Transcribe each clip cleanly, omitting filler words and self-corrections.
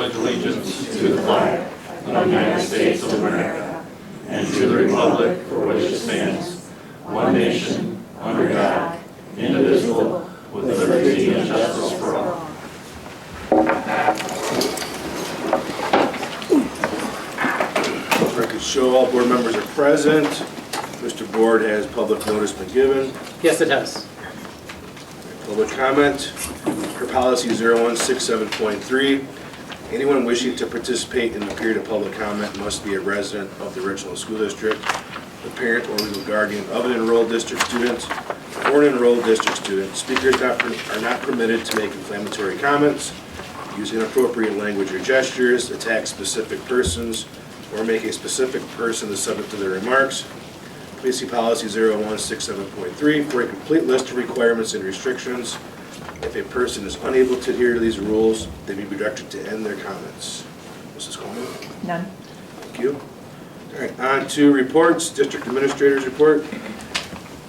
pledge allegiance to the flag of the United States of America and to the republic for which it stands, one nation, under God, indivisible, with liberty and justice for all. Record show all board members are present. Mr. Board, has public notice been given? Yes, it has. Public comment for policy 0167.3. Anyone wishing to participate in the period of public comment must be a resident of the Richland School District, the parent or legal guardian of an enrolled district student, or an enrolled district student. Speakers are not permitted to make inflammatory comments, use inappropriate language or gestures, attack specific persons, or make a specific person the subject of their remarks. Please see policy 0167.3 for a complete list of requirements and restrictions. If a person is unable to adhere to these rules, they may be directed to end their comments. Mrs. Coleman? None. Thank you. All right, on to reports. District Administrator's report.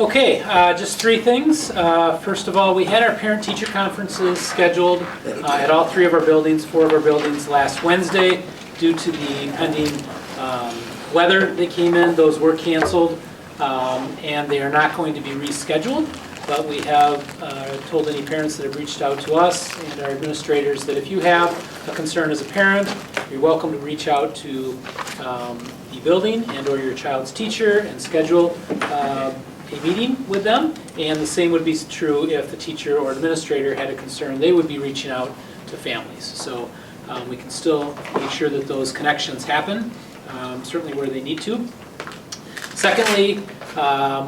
Okay, just three things. First of all, we had our parent-teacher conferences scheduled at all three of our buildings, four of our buildings last Wednesday. Due to the pending weather that came in, those were canceled, and they are not going to be rescheduled. But we have told any parents that have reached out to us and our administrators that if you have a concern as a parent, you're welcome to reach out to the building and or your child's teacher and schedule a meeting with them. And the same would be true if the teacher or administrator had a concern. They would be reaching out to families. So we can still make sure that those connections happen, certainly where they need to. Secondly,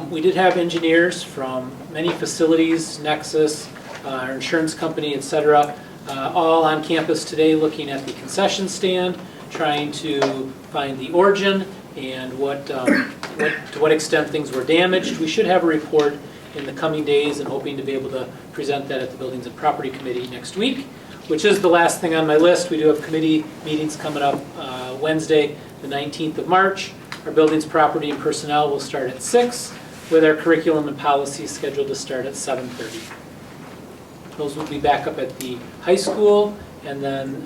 we did have engineers from many facilities, Nexus, our insurance company, etc., all on campus today looking at the concession stand, trying to find the origin and to what extent things were damaged. We should have a report in the coming days and hoping to be able to present that at the Buildings and Property Committee next week, which is the last thing on my list. We do have committee meetings coming up Wednesday, the 19th of March. Our Buildings, Property, and Personnel will start at 6, with our curriculum and policy scheduled to start at 7:30. Those will be back up at the high school, and then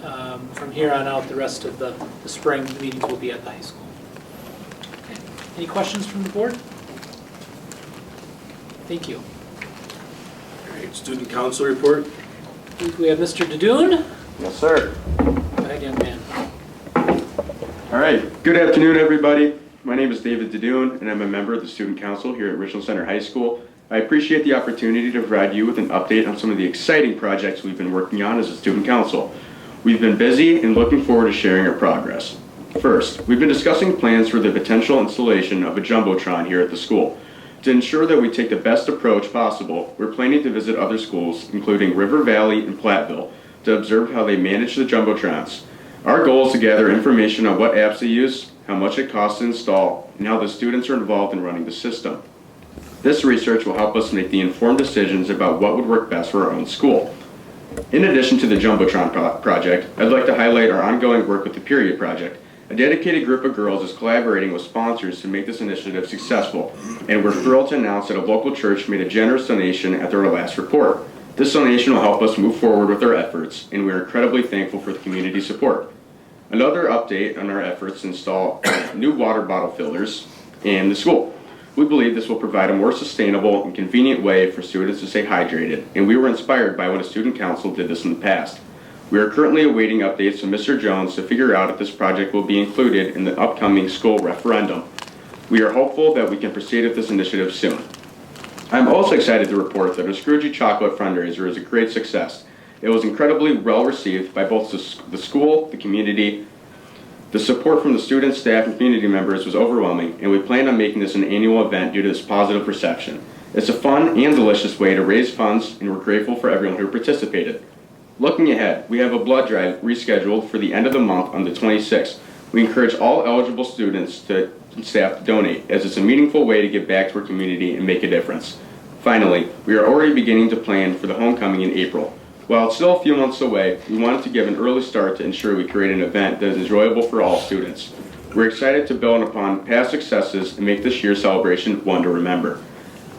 from here on out, the rest of the spring, the meetings will be at the high school. Okay. Any questions from the board? Thank you. All right, Student Council report. We have Mr. Dadoon. Yes, sir. Go ahead, young man. All right. Good afternoon, everybody. My name is David Dadoon, and I'm a member of the Student Council here at Richland Center High School. I appreciate the opportunity to provide you with an update on some of the exciting projects we've been working on as a Student Council. We've been busy and looking forward to sharing our progress. First, we've been discussing plans for the potential installation of a Jumbotron here at the school. To ensure that we take the best approach possible, we're planning to visit other schools, including River Valley and Platteville, to observe how they manage the Jumbotrons. Our goal is to gather information on what apps they use, how much it costs to install, and how the students are involved in running the system. This research will help us make the informed decisions about what would work best for our own school. In addition to the Jumbotron project, I'd like to highlight our ongoing work with the Period Project. A dedicated group of girls is collaborating with sponsors to make this initiative successful, and we're thrilled to announce that a local church made a generous donation at their last report. This donation will help us move forward with our efforts, and we are incredibly thankful for the community support. Another update on our efforts to install new water bottle fillers in the school. We believe this will provide a more sustainable and convenient way for students to stay hydrated, and we were inspired by when a student council did this in the past. We are currently awaiting updates from Mr. Jones to figure out if this project will be included in the upcoming school referendum. We are hopeful that we can proceed with this initiative soon. I'm also excited to report that our Scroogey Chocolate fundraiser is a great success. It was incredibly well received by both the school, the community. The support from the students, staff, and community members was overwhelming, and we plan on making this an annual event due to this positive reception. It's a fun and delicious way to raise funds, and we're grateful for everyone who participated. Looking ahead, we have a blood drive rescheduled for the end of the month on the 26th. We encourage all eligible students and staff to donate, as it's a meaningful way to give back to our community and make a difference. Finally, we are already beginning to plan for the homecoming in April. While it's still a few months away, we wanted to give an early start to ensure we create an event that is enjoyable for all students. We're excited to build upon past successes and make this year's celebration one to remember.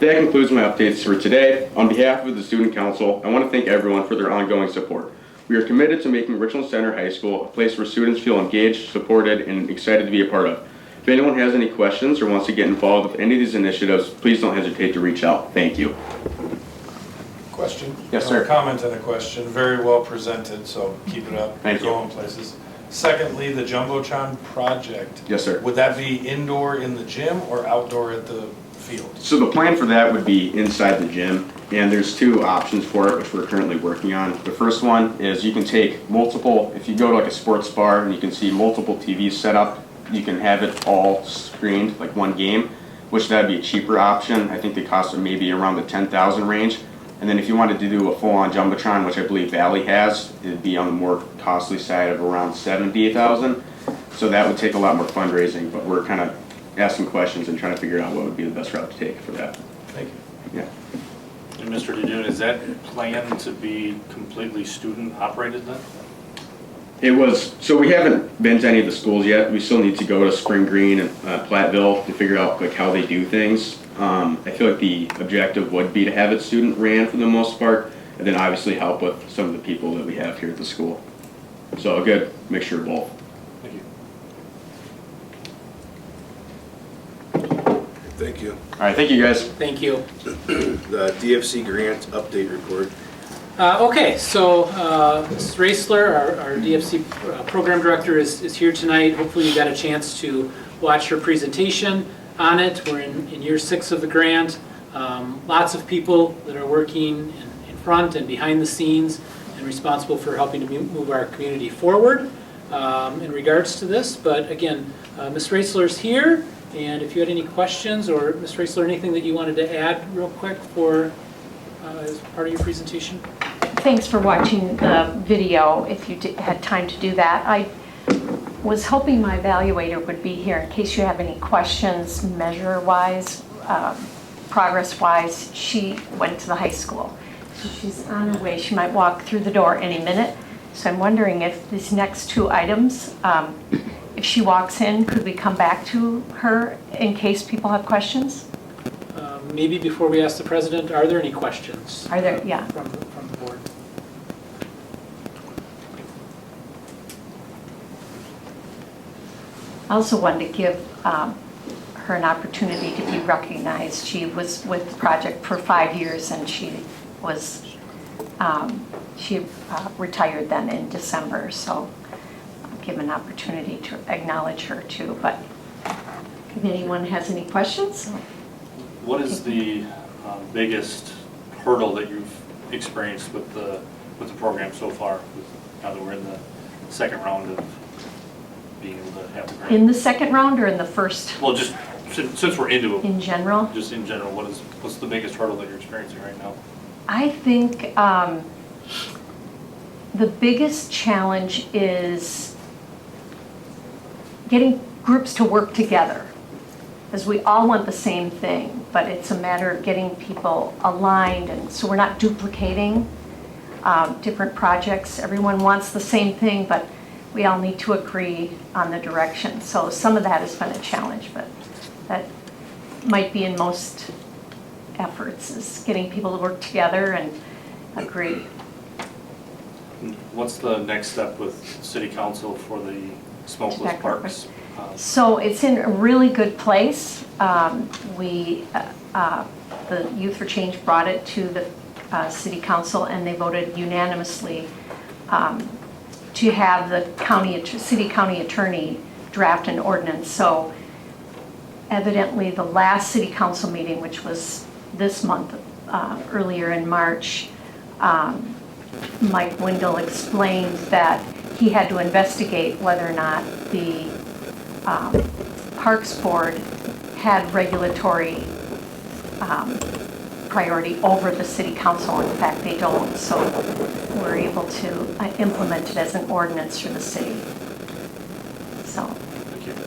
That concludes my updates for today. On behalf of the Student Council, I want to thank everyone for their ongoing support. We are committed to making Richland Center High School a place where students feel engaged, supported, and excited to be a part of. If anyone has any questions or wants to get involved with any of these initiatives, please don't hesitate to reach out. Thank you. Question? Yes, sir. A comment and a question. Very well presented, so keep it up. Thank you. Going places. Secondly, the Jumbotron project. Yes, sir. Would that be indoor in the gym or outdoor at the field? So the plan for that would be inside the gym, and there's two options for it, which we're currently working on. The first one is you can take multiple, if you go to like a sports bar and you can see multiple TVs set up, you can have it all screened, like one game, which that'd be a cheaper option. I think they cost maybe around the 10,000 range. And then if you wanted to do a full-on Jumbotron, which I believe Valley has, it'd be on the more costly side of around 70,000. So that would take a lot more fundraising, but we're kind of asking questions and trying to figure out what would be the best route to take for that. Thank you. Yeah. And Mr. DeDune, is that planned to be completely student operated then? It was, so we haven't been to any of the schools yet. We still need to go to Spring Green and Platteville to figure out like how they do things. I feel like the objective would be to have it student ran for the most part, and then obviously help with some of the people that we have here at the school. So a good mixture of both. Thank you. Thank you. All right, thank you guys. Thank you. The DFC grant update report. Okay, so Ms. Raisler, our DFC program director, is here tonight. Hopefully you got a chance to watch her presentation on it. We're in year 6 of the grant. Lots of people that are working in front and behind the scenes and responsible for helping to move our community forward in regards to this. But again, Ms. Raisler's here, and if you had any questions, or Ms. Raisler, anything that you wanted to add real quick for as part of your presentation? Thanks for watching the video, if you had time to do that. I was hoping my evaluator would be here in case you have any questions measure-wise, progress-wise. She went to the high school. So she's on her way. She might walk through the door any minute. So I'm wondering if these next 2 items, if she walks in, could we come back to her in case people have questions? Maybe before we ask the president, are there any questions? Are there? Yeah. From the board? I also wanted to give her an opportunity to be recognized. She was with the project for 5 years, and she was retired then in December. So I'll give an opportunity to acknowledge her too. But if anyone has any questions. What is the biggest hurdle that you've experienced with the program so far, now that we're in the second round of being able to have the grant? In the second round or in the first? Well, just since we're into it, In general? just in general, what's the biggest hurdle that you're experiencing right now? I think the biggest challenge is getting groups to work together, because we all want the same thing, but it's a matter of getting people aligned, and so we're not duplicating different projects. Everyone wants the same thing, but we all need to agree on the direction. So some of that has been a challenge, but that might be in most efforts, is getting people to work together and agree. What's the next step with City Council for the smokeless parks? So it's in a really good place. The Youth for Change brought it to the City Council, and they voted unanimously to have the city county attorney draft an ordinance. So evidently the last City Council meeting, which was this month, earlier in March, Mike Wendell explained that he had to investigate whether or not the Parks Board had regulatory priority over the City Council. In fact, they don't, so we're able to implement it as an ordinance for the city. So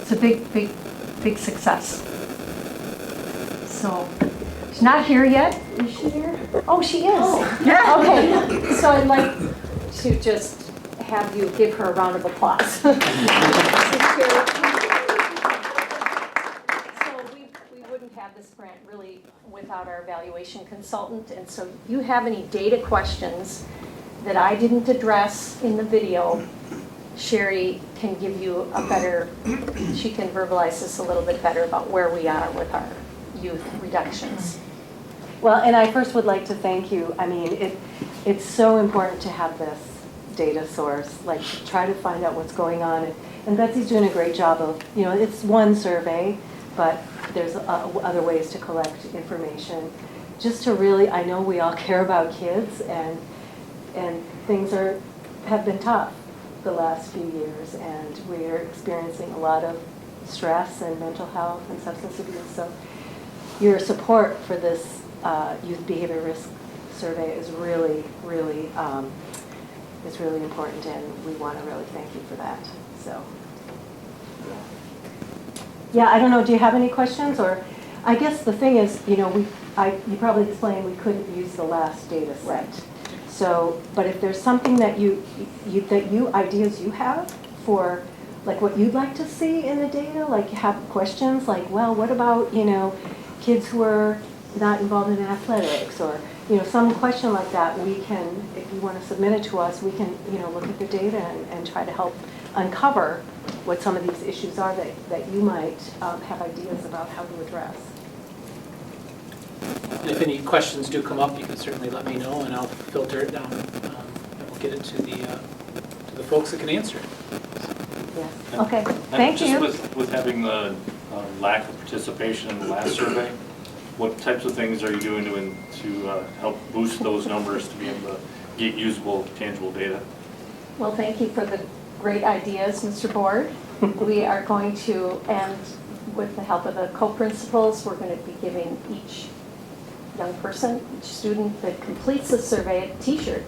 it's a big success. So she's not here yet. Is she here? Oh, she is. Oh. Okay, so I'd like to just have you give her a round of applause. So we wouldn't have this grant really without our evaluation consultant, and so if you have any data questions that I didn't address in the video, Sherry can give you a better, she can verbalize this a little bit better about where we are with our youth reductions. Well, and I first would like to thank you. I mean, it's so important to have this data source, like to try to find out what's going on. And Betsy's doing a great job of, it's one survey, but there's other ways to collect information. Just to really, I know we all care about kids, and things have been tough the last few years, and we're experiencing a lot of stress and mental health and substance abuse. So your support for this youth behavior risk survey is really, really important, and we want to really thank you for that. So, yeah, I don't know. Do you have any questions? Or, I guess the thing is, you probably explained we couldn't use the last data set. Right. So, but if there's something that ideas you have for, like what you'd like to see in the data, like you have questions like, well, what about, kids who are not involved in athletics, or, some question like that, we can, if you want to submit it to us, we can, look at the data and try to help uncover what some of these issues are that you might have ideas about how to address. And if any questions do come up, you can certainly let me know, and I'll filter it down, and we'll get it to the folks that can answer it. Yes. And- Okay. and Thank you. Just with having the lack of participation in the last survey, what types of things are you doing to help boost those numbers to be able to get usable, tangible data? Well, thank you for the great ideas, Mr. Board. We are going to, and with the help of the co-principals, we're going to be giving each young person, each student that completes the survey a t-shirt.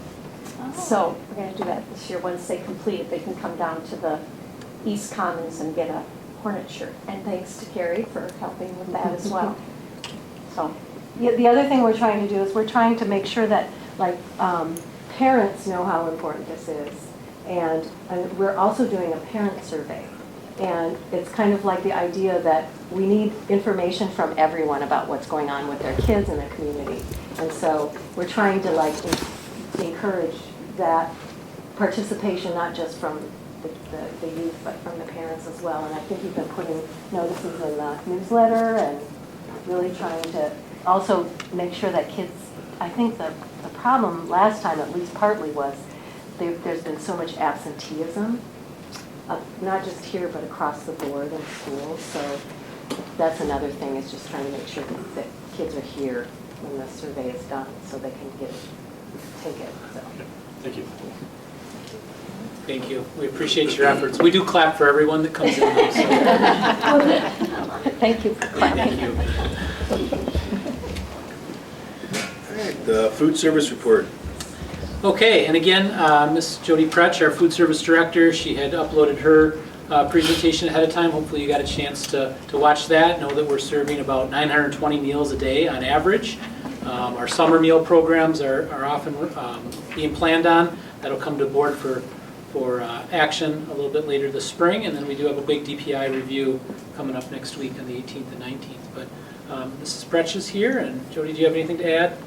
So we're going to do that this year. Once they complete it, they can come down to the East Commons and get a Hornet shirt. And thanks to Carrie for helping with that as well. So, Yeah, the other thing we're trying to do is we're trying to make sure that, like, parents know how important this is. And we're also doing a parent survey. And it's kind of like the idea that we need information from everyone about what's going on with their kids in their community. And so we're trying to, like, encourage that participation, not just from the youth, but from the parents as well. And I think you've been putting notices in the newsletter and really trying to also make sure that kids, I think the problem last time, at least partly, was there's been so much absenteeism, not just here, but across the board in schools. So that's another thing, is just trying to make sure that kids are here when the survey is done, so they can take it. So. Thank you. Thank you. We appreciate your efforts. We do clap for everyone that comes in. Though, so. thank you for clapping. Thank you. All right, the food service report. Okay, and again, Ms. Jody Pretsch, our food service director, she had uploaded her presentation ahead of time. Hopefully you got a chance to watch that. Know that we're serving about 920 meals a day on average. Our summer meal programs are often being planned on. That'll come to board for action a little bit later this spring, and then we do have a big DPI review coming up next week on the 18th and 19th. But Mrs. Pretsch is here, and Jody, do you have anything to add?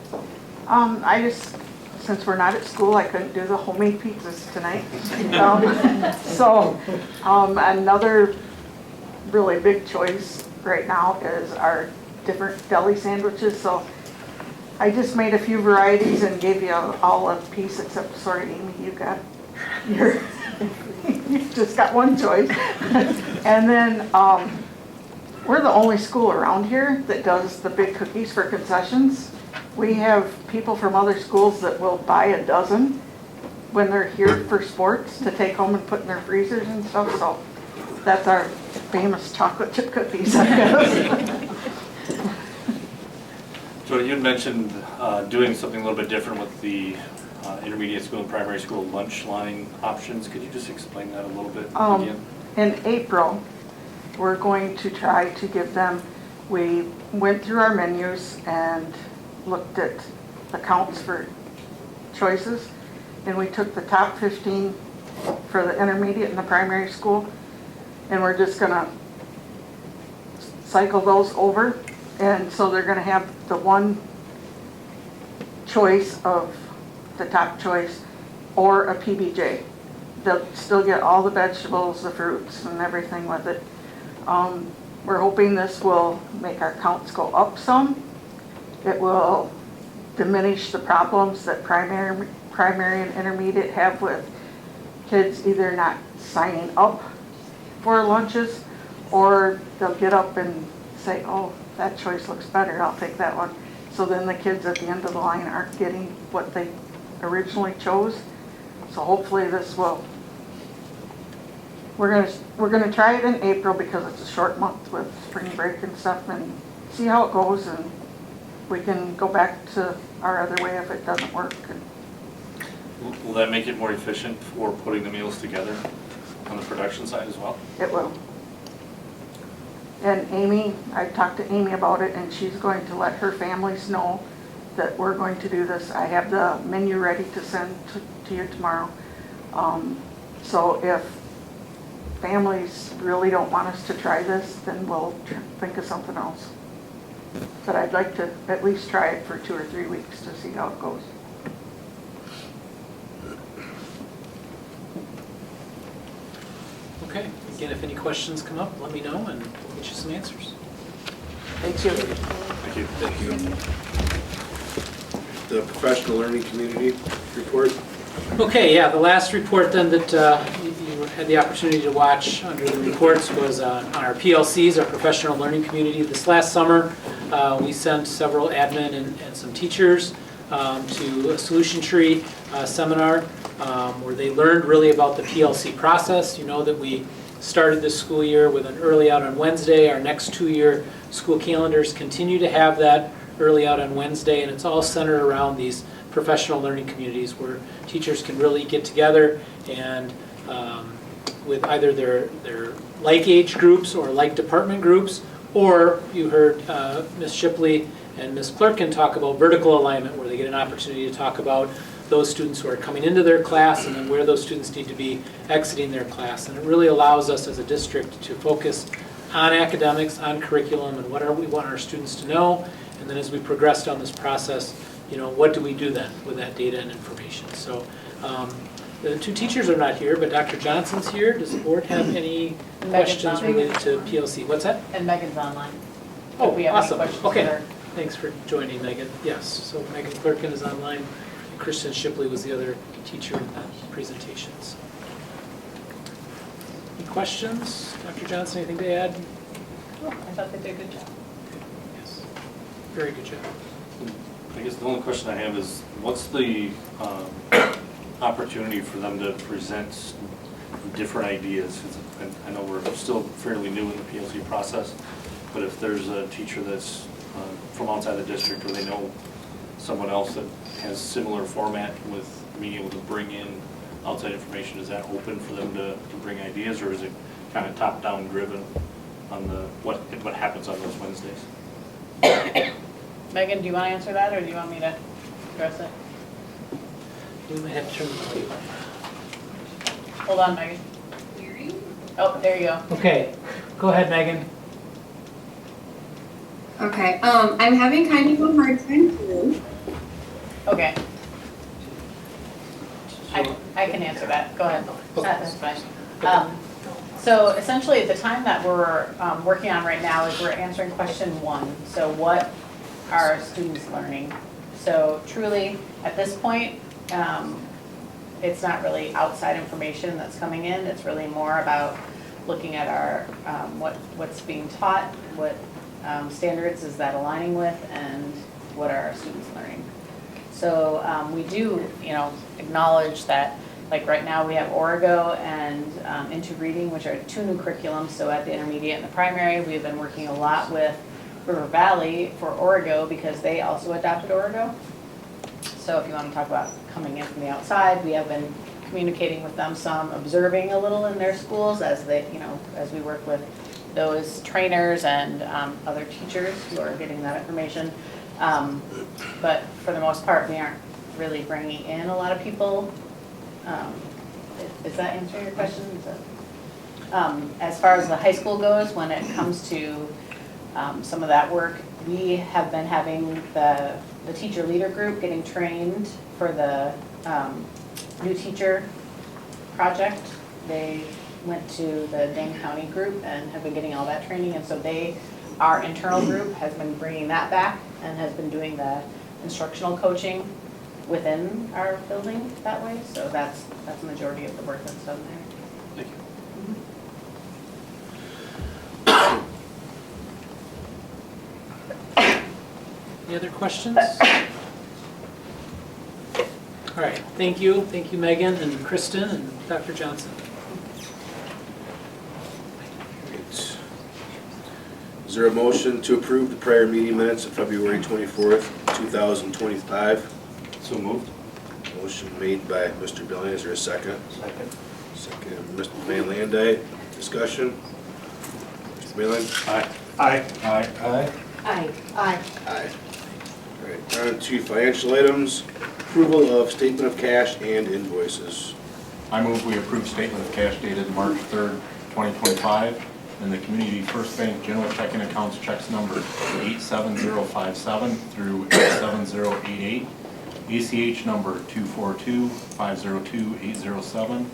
Since we're not at school, I couldn't do the homemade pizzas tonight. Another really big choice right now is our different deli sandwiches. So I just made a few varieties and gave you all a piece, except sorry, Amy, you just got one choice. And then we're the only school around here that does the big cookies for concessions. We have people from other schools that will buy a dozen when they're here for sports to take home and put in their freezers and stuff. So that's our famous chocolate chip cookies, I guess. Jody, you had mentioned doing something a little bit different with the intermediate school and primary school lunch line options. Could you just explain that a little bit again? In April, we're going to try to give them, we went through our menus and looked at the counts for choices, and we took the top 15 for the intermediate and the primary school, and we're just going to cycle those over. And so they're going to have the one choice of the top choice, or a PBJ. They'll still get all the vegetables, the fruits, and everything with it. We're hoping this will make our counts go up some. It will diminish the problems that primary and intermediate have with kids either not signing up for lunches, or they'll get up and say, oh, that choice looks better, I'll take that one. So then the kids at the end of the line aren't getting what they originally chose. So hopefully this will, we're gonna try it in April because it's a short month with spring break and stuff, and see how it goes, and we can go back to our other way if it doesn't work. Will that make it more efficient for putting the meals together on the production side as well? It will. And Amy, I talked to Amy about it, and she's going to let her families know that we're going to do this. I have the menu ready to send to you tomorrow. So if families really don't want us to try this, then we'll think of something else. But I'd like to at least try it for 2 or 3 weeks to see how it goes. Okay, again, if any questions come up, let me know and we'll get you some answers. Thank you. Thank you. Thank you. The professional learning community report. Okay, yeah, the last report then that you had the opportunity to watch under the reports was on our PLCs, our professional learning community. This last summer, we sent several admin and some teachers to a solution tree seminar where they learned really about the PLC process. You know that we started this school year with an early out on Wednesday. Our next 2-year school calendars continue to have that early out on Wednesday, and it's all centered around these professional learning communities where teachers can really get together and with either their like age groups or like department groups, or you heard Ms. Shipley and Ms. Clerkin talk about vertical alignment, where they get an opportunity to talk about those students who are coming into their class and then where those students need to be exiting their class. And it really allows us as a district to focus on academics, on curriculum, and what we want our students to know. And then as we progress down this process, you know, what do we do then with that data and information? So the 2 teachers are not here, but Dr. Johnson's here. Does the board have any questions related to PLC? What's that? And Megan's online. Oh, If we have awesome. any questions Okay. for her. Thanks for joining, Megan. Yes, so Megan Clerkin is online. Kristen Shipley was the other teacher in that presentation. So. Any questions? Dr. Johnson, anything to add? Oh, I thought they did a good job. Yes. Very good job. I guess the only question I have is, what's the opportunity for them to present different ideas? 'Cause I know we're still fairly new in the PLC process, but if there's a teacher that's from outside the district, or they know someone else that has similar format with being able to bring in outside information, is that open for them to bring ideas, or is it kind of top-down driven on what happens on those Wednesdays? Megan, do you want to answer that, or do you want me to address it? We might have to turn the volume up. Hold on, Megan. Oh, there you go. Okay, go ahead, Megan. Okay, I'm having kind of a hard time too. Okay. I can answer that. Go ahead. That's fine. So essentially, the time that we're working on right now is we're answering question 1. So what are students learning? So truly, at this point, it's not really outside information that's coming in. It's really more about looking at our what's being taught, what standards is that aligning with, and what are our students learning. So we do, acknowledge that, like right now we have Origo and Into Reading, which are 2 new curriculums. So at the intermediate and the primary, we've been working a lot with River Valley for Origo because they also adopted Origo. So if you want to talk about coming in from the outside, we have been communicating with them some, observing a little in their schools as they, as we work with those trainers and other teachers who are getting that information. But for the most part, we aren't really bringing in a lot of people. Is that answering your question? As far as the high school goes, when it comes to some of that work, we have been having the teacher leader group getting trained for the new teacher project. They went to the Dane County group and have been getting all that training, and so our internal group has been bringing that back and has been doing the instructional coaching within our building that way, so that's the majority of the work that's done there. Thank you. Any other questions? All right, thank you. Thank you, Megan and Kristen and Dr. Johnson. Is there a motion to approve the prior meeting minutes of February 24th, 2025? So moved. Motion made by Mr. Billy. Is there a second? Second. Second, Mr. Van Landijk. Discussion? Mr. Billy? Aye. Aye. Aye. Aye. Aye. Aye. Aye. All right, on to financial items. Approval of statement of cash and invoices. I move we approve statement of cash dated March 3rd, 2025, in the Community First Bank General Checking Accounts checks number 87057 through 87088, ACH number 242502807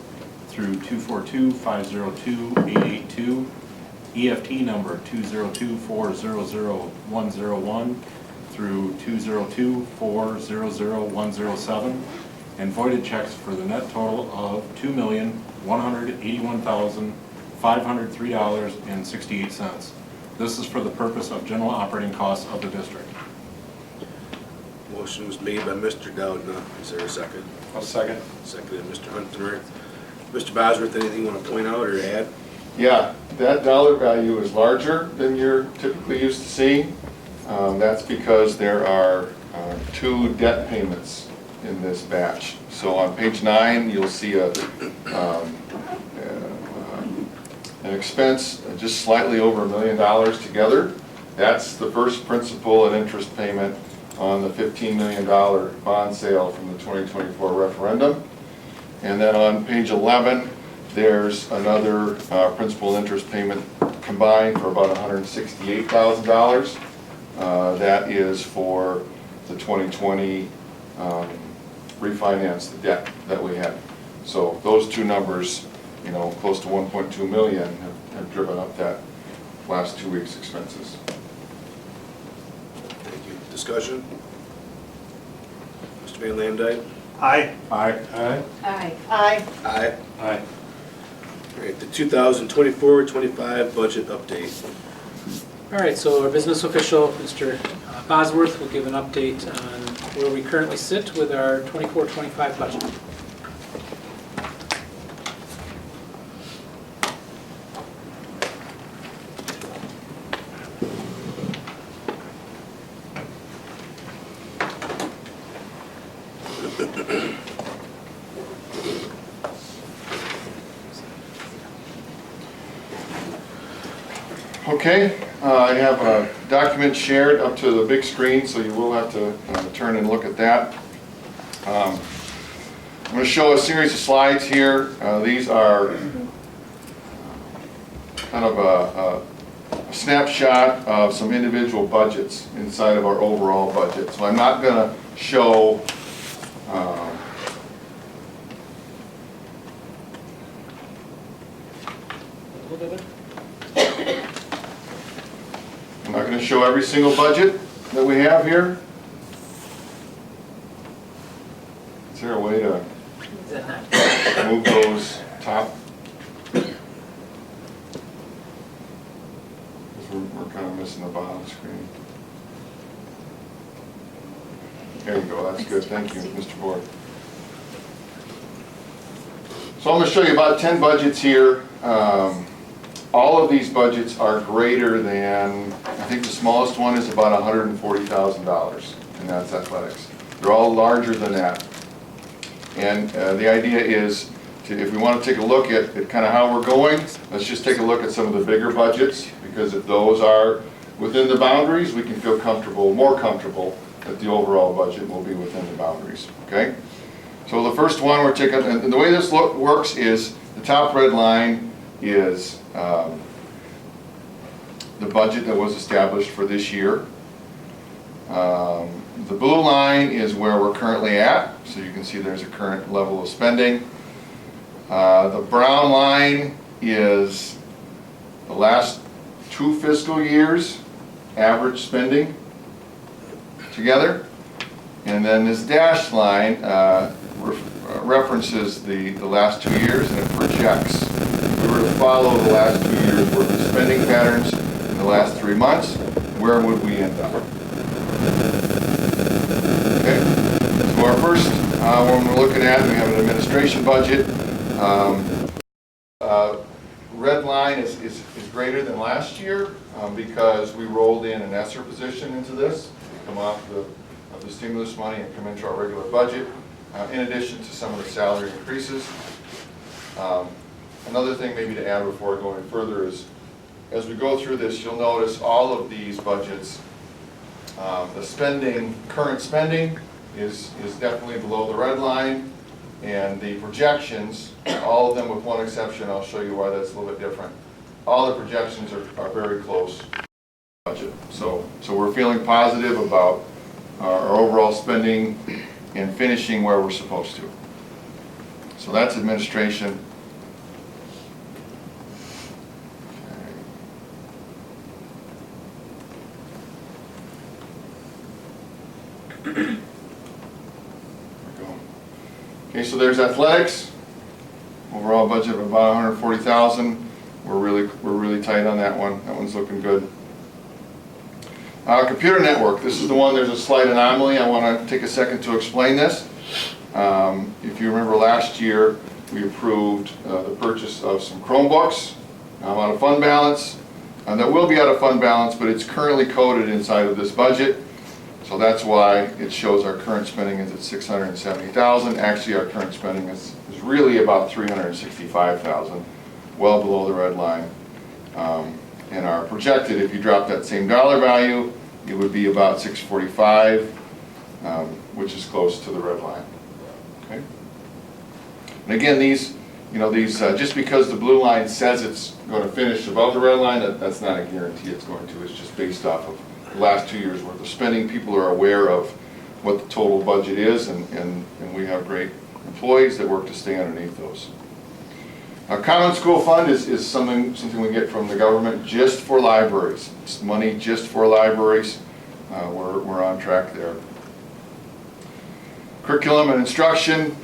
through 242502882, EFT number 202400101 through 202400107, and voided checks for the net total of $2,181,503.68. This is for the purpose of general operating costs of the district. Motion was made by Mr. Dowdna. Is there a second? I'll second. Seconded Mr. Hunter. Mr. Bosworth, anything you want to point out or add? Yeah, that dollar value is larger than you're typically used to seeing. That's because there are 2 debt payments in this batch. So on page 9, you'll see an expense just slightly over $1 million together. That's the first principal and interest payment on the $15 million bond sale from the 2024 referendum. And then on page 11, there's another principal and interest payment combined for about $168,000. That is for the 2020 refinance, the debt that we had. So those 2 numbers, close to 1.2 million have driven up that last 2 weeks' expenses. Thank you. Discussion? Mr. Van Landijk? Aye. Aye. Aye. Aye. Aye. Aye. Aye. All right, the 2024-25 budget update. All right, so our business official, Mr. Bosworth, will give an update on where we currently sit with our 24-25 budget. Okay, I have a document shared up to the big screen, so you will have to turn and look at that. I'm going to show a series of slides here. These are kind of a snapshot of some individual budgets inside of our overall budget. So I'm not going to show I'm not going to show every single budget that we have here. Is there a way to move those top? Because we're kind of missing the bottom screen. There you go, that's good, thank you, Mr. Board. So I'm going to show you about 10 budgets here. All of these budgets are greater than, I think the smallest one is about $140,000, and that's athletics. They're all larger than that. And the idea is, if we want to take a look at kind of how we're going, let's just take a look at some of the bigger budgets, because if those are within the boundaries, we can feel comfortable, more comfortable, that the overall budget will be within the boundaries, okay? So the first one we're taking, and the way this works is, the top red line is the budget that was established for this year. The blue line is where we're currently at, so you can see there's a current level of spending. The brown line is the last 2 fiscal years average spending together. And then this dashed line references the last 2 years, and it projects. If we were to follow the last 2 years worth of spending patterns in the last 3 months, where would we end up? Okay, so our first one we're looking at, we have an administration budget. Red line is greater than last year because we rolled in an ESSER position into this to come off of the stimulus money and come into our regular budget, in addition to some of the salary increases. Another thing maybe to add before going further is, as we go through this, you'll notice all of these budgets, the spending, current spending is definitely below the red line, and the projections, all of them with one exception, I'll show you why that's a little bit different. All the projections are very close to the budget. So we're feeling positive about our overall spending and finishing where we're supposed to. So that's administration. Okay, so there's athletics. Overall budget of about $140,000. We're really tight on that one. That one's looking good. Computer network. This is the one. There's a slight anomaly. I want to take a second to explain this. If you remember last year, we approved the purchase of some Chromebooks out of fund balance. That will be out of fund balance, but it's currently coded inside of this budget. So that's why it shows our current spending is at $670,000. Actually, our current spending is really about $365,000, well below the red line. And our projected, if you drop that same dollar value, it would be about $645, which is close to the red line. Okay. And again, these, just because the blue line says it's going to finish above the red line, that's not a guarantee it's going to. It's just based off of the last 2 years worth of spending. People are aware of what the total budget is, and we have great employees that work to stay underneath those. Common School Fund is something we get from the government just for libraries. It's money just for libraries. We're on track there. Curriculum and instruction.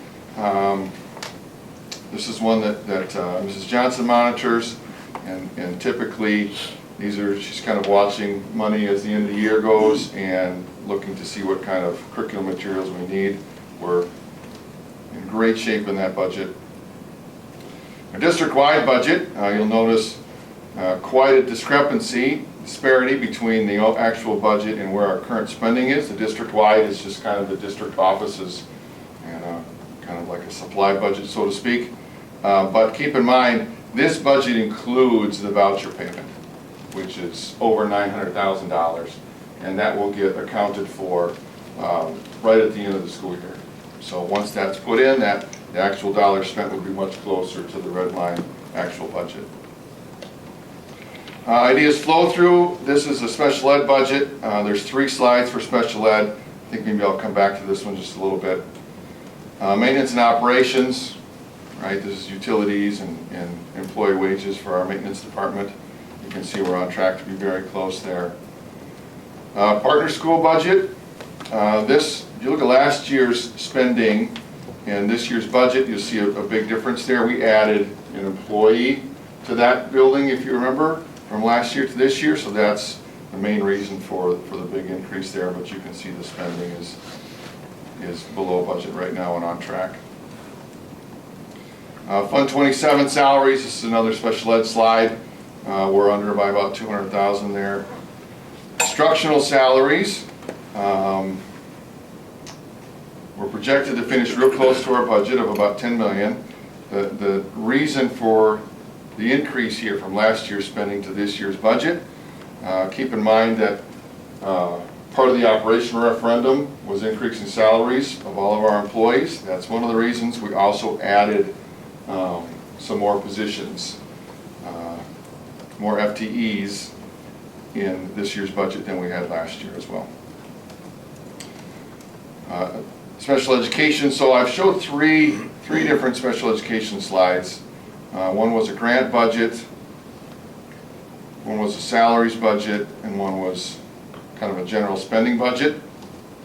This is one that Mrs. Johnson monitors, and typically she's kind of watching money as the end of the year goes and looking to see what kind of curriculum materials we need. We're in great shape in that budget. Our district-wide budget, you'll notice quite a disparity between the actual budget and where our current spending is. The district-wide is just kind of the district offices and kind of like a supply budget, so to speak. But keep in mind, this budget includes the voucher payment, which is over $900,000, and that will get accounted for right at the end of the school year. So once that's put in, the actual dollars spent would be much closer to the red line actual budget. Ideas flow through. This is a special ed budget. There's 3 slides for special ed. I think maybe I'll come back to this one just a little bit. Maintenance and operations, right? This is utilities and employee wages for our maintenance department. You can see we're on track to be very close there. Partner school budget. If you look at last year's spending and this year's budget, you'll see a big difference there. We added an employee to that building, if you remember, from last year to this year, so that's the main reason for the big increase there, but you can see the spending is below budget right now and on track. Fund 27 salaries, this is another special ed slide. We're under by about $200,000 there. Instructional salaries, we're projected to finish real close to our budget of about $10 million. The reason for the increase here from last year's spending to this year's budget, keep in mind that part of the operational referendum was increasing salaries of all of our employees. That's one of the reasons. We also added some more positions, more FTEs in this year's budget than we had last year as well. Special education, so I've showed three different special education slides. One was a grant budget, one was a salaries budget, and one was kind of a general spending budget.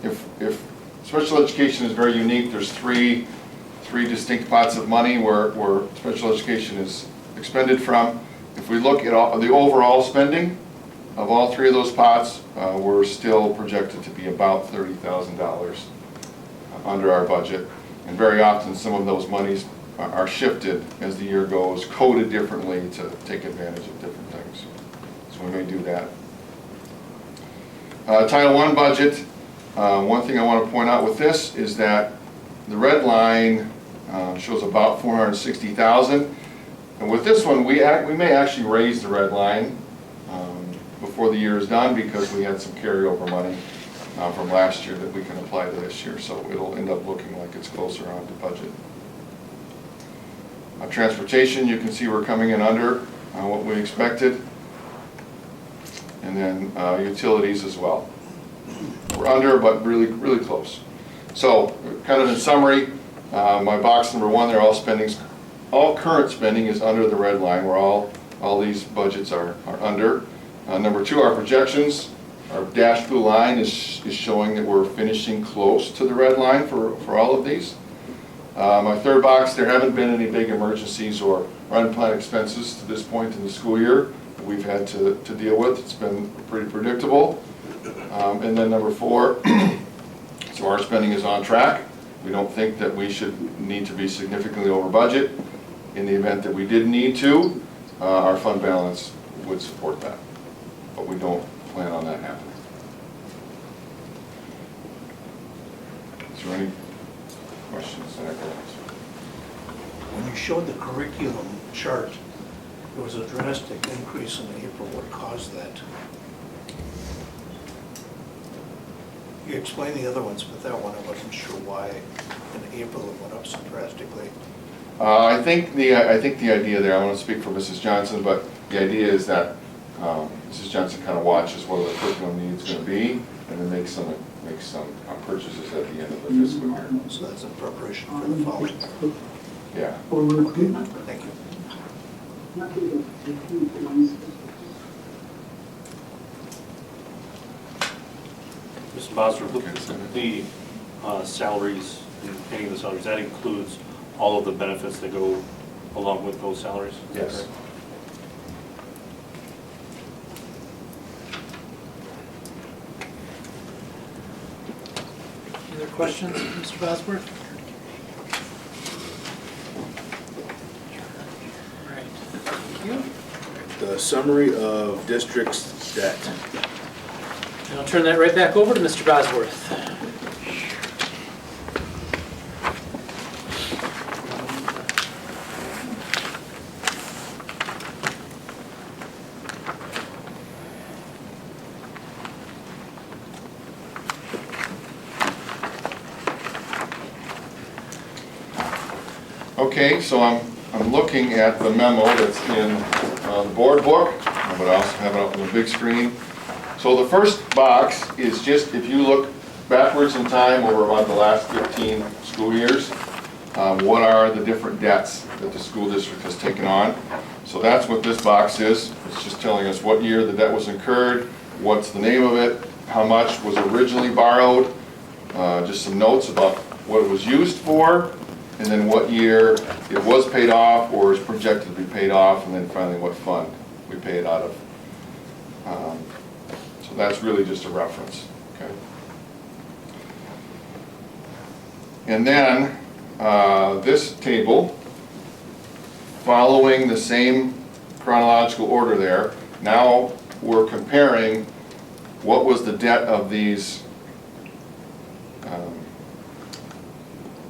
If special education is very unique, there's three distinct pots of money where special education is expended from. If we look at the overall spending of all three of those pots, we're still projected to be about $30,000 under our budget. And very often some of those monies are shifted as the year goes, coded differently to take advantage of different things. So we may do that. Title I budget, one thing I want to point out with this is that the red line shows about $460,000. And with this one, we may actually raise the red line before the year is done because we had some carryover money from last year that we can apply to this year. So it'll end up looking like it's closer on to budget. Transportation, you can see we're coming in under what we expected. And then utilities as well. We're under, but really close. So kind of in summary, my box number 1, they're all current spending is under the red line, where all these budgets are under. Number 2, our projections, our dashed blue line is showing that we're finishing close to the red line for all of these. My third box, there haven't been any big emergencies or unplanned expenses to this point in the school year that we've had to deal with. It's been pretty predictable. And then number 4, so our spending is on track. We don't think that we should need to be significantly over budget. In the event that we did need to, our fund balance would support that. But we don't plan on that happening. Is there any questions that I can answer? When you showed the curriculum chart, there was a drastic increase in April. What caused that? You explained the other ones, but that one I wasn't sure why in April it went up so drastically. I think the idea there, I want to speak for Mrs. Johnson, but the idea is that Mrs. Johnson kind of watches what the curriculum needs going to be, and then makes some purchases at the end of the fiscal year. So that's in preparation for the following year. Yeah. Thank you. Mr. Bosworth, look at the salaries, and paying the salaries, that includes all of the benefits that go along with those salaries? Yes. Any other questions, Mr. Bosworth? All right, thank you. The summary of district's debt. And I'll turn that right back over to Mr. Bosworth. Okay, so I'm looking at the memo that's in the board book, but I also have it up on the big screen. So the first box is just, if you look backwards in time over about the last 15 school years, what are the different debts that the school district has taken on? So that's what this box is. It's just telling us what year the debt was incurred, what's the name of it, how much was originally borrowed, just some notes about what it was used for, and then what year it was paid off or is projected to be paid off, and then finally what fund we pay it out of. So that's really just a reference, okay? And then this table, following the same chronological order there, now we're comparing what was the debt of these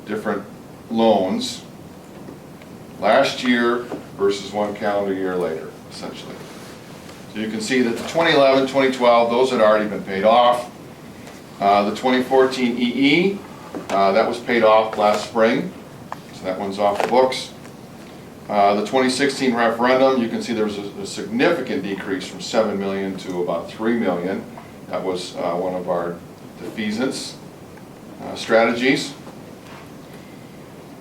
different loans last year versus one calendar year later, essentially. So you can see that the 2011, 2012, those had already been paid off. The 2014 EE, that was paid off last spring, so that one's off the books. The 2016 referendum, you can see there was a significant decrease from 7 million to about 3 million. That was one of our defeasance strategies.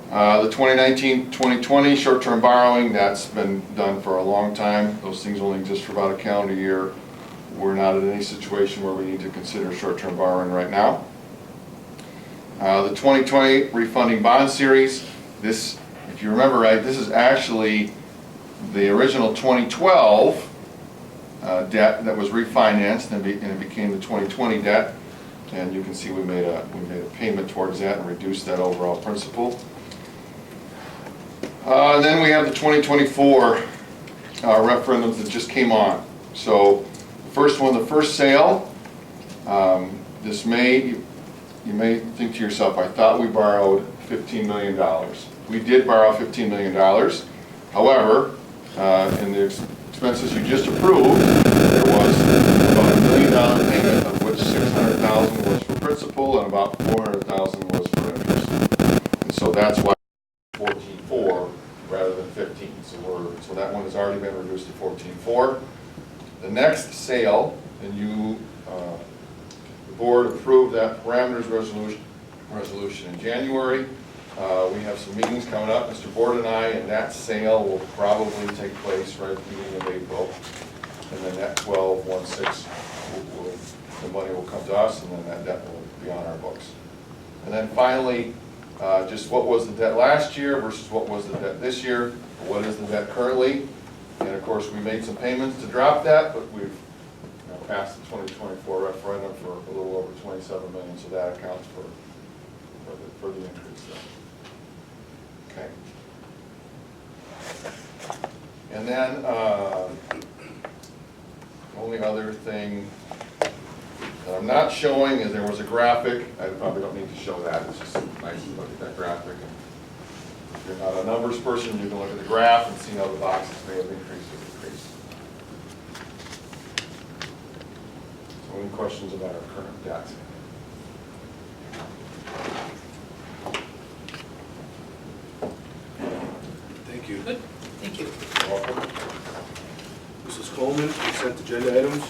The 2019-2020 short-term borrowing, that's been done for a long time. Those things only exist for about a calendar year. We're not in any situation where we need to consider short-term borrowing right now. The 2020 refunding bond series, this, if you remember right, this is actually the original 2012 debt that was refinanced and it became the 2020 debt. And you can see we made a payment towards that and reduced that overall principal. And then we have the 2024 referendums that just came on. So the first one, the first sale, this May, you may think to yourself, I thought we borrowed $15 million. We did borrow $15 million. However, in the expenses you just approved, there was about $1 million payment, of which $600,000 was for principal and about $400,000 was for interest. And so that's why 14.4 rather than 15. So that one has already been reduced to 14.4. The next sale, and you, the board approved that parameters resolution in January. We have some meetings coming up, Mr. Board and I, and that sale will probably take place right at the beginning of April. And then that 12/16, the money will come to us, and then that debt will be on our books. And then finally, just what was the debt last year versus what was the debt this year, what is the debt currently. And of course, we made some payments to drop that, but we've passed the 2024 referendum for a little over 27 million, so that accounts for the increase there. Okay. And then, only other thing that I'm not showing is there was a graphic. I probably don't need to show that. It's just nice to look at that graphic. And if you're not a numbers person, you can look at the graph and see how the boxes may have increased or decreased. So any questions about our current debt? Thank you. Good, thank you. You're welcome. Mrs. Coleman, consent agenda items.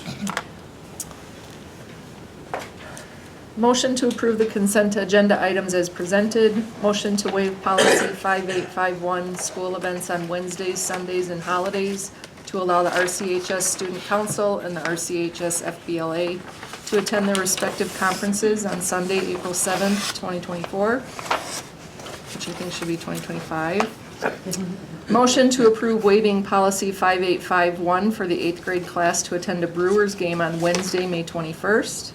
Motion to approve the consent agenda items as presented. Motion to waive policy 5851, school events on Wednesdays, Sundays, and holidays to allow the RCHS Student Council and the RCHS FBLA to attend their respective conferences on Sunday, April 7th, 2024, which I think should be 2025. Motion to approve waiving policy 5851 for the 8th grade class to attend a Brewers game on Wednesday, May 21st.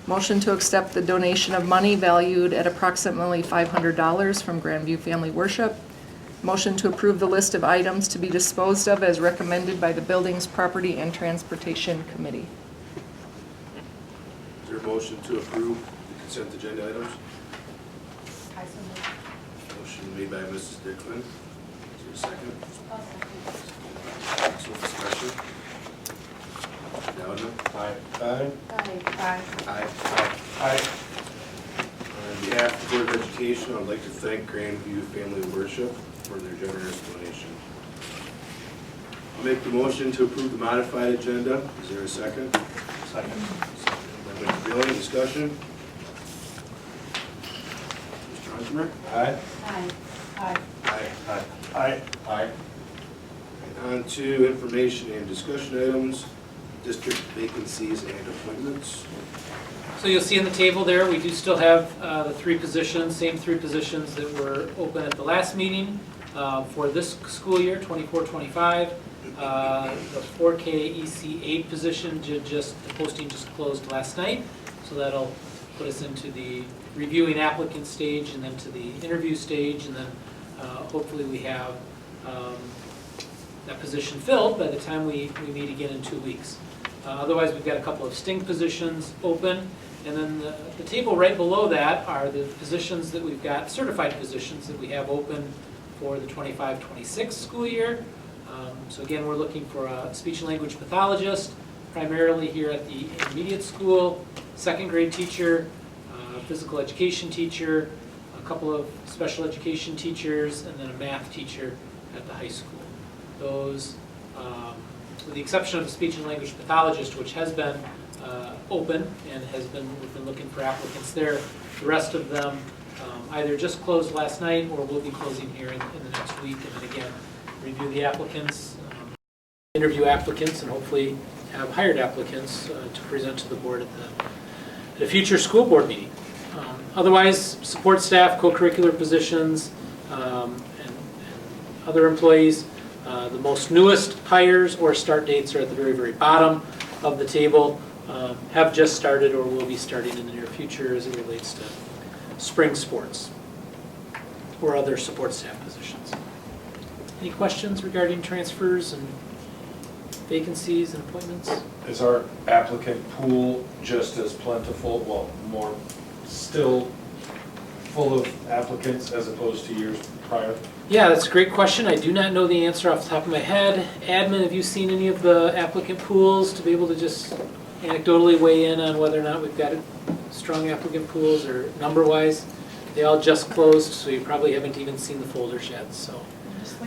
Motion to accept the donation of money valued at approximately $500 from Grandview Family Worship. Motion to approve the list of items to be disposed of as recommended by the Buildings, Property, and Transportation Committee. Is there a motion to approve the consent agenda items? Motion made by Mrs. Dickman. Is there a second? Some discussion. Dowden? Aye. Aye. Aye. Aye. Aye. On behalf of the Board of Education, I would like to thank Grandview Family Worship for their generous donation. I'll make the motion to approve the modified agenda. Is there a second? Second. Second by Mr. Bailey. Discussion? Mr. Hunter? Aye. Aye. Aye. Aye. Aye. Aye. Aye. On to information and discussion items, district vacancies and appointments. So you'll see in the table there, we do still have the three positions, same three positions that were open at the last meeting for this school year, 24-25. The 4K EC8 position, the posting just closed last night, so that'll put us into the reviewing applicant stage and then to the interview stage, and then hopefully we have that position filled by the time we meet again in 2 weeks. Otherwise, we've got a couple of sting positions open, and then the table right below that are the positions that we've got, certified positions that we have open for the 25-26 school year. So again, we're looking for a speech and language pathologist, primarily here at the intermediate school, second grade teacher, physical education teacher, a couple of special education teachers, and then a math teacher at the high school. Those with the exception of the speech and language pathologist, which has been open and we've been looking for applicants there. The rest of them either just closed last night or will be closing here in the next week. And then again, review the applicants, interview applicants, and hopefully have hired applicants to present to the board at a future school board meeting. Otherwise, support staff, co-curricular positions, and other employees. The most newest hires or start dates are at the very, very bottom of the table, have just started or will be starting in the near future as it relates to spring sports or other support staff positions. Any questions regarding transfers and vacancies and appointments? Is our applicant pool just as plentiful, well, more, still full of applicants as opposed to years prior? Yeah, that's a great question. I do not know the answer off the top of my head. Admin, have you seen any of the applicant pools to be able to just anecdotally weigh in on whether or not we've got strong applicant pools or number-wise? They all just closed, so you probably haven't even seen the folders yet, so.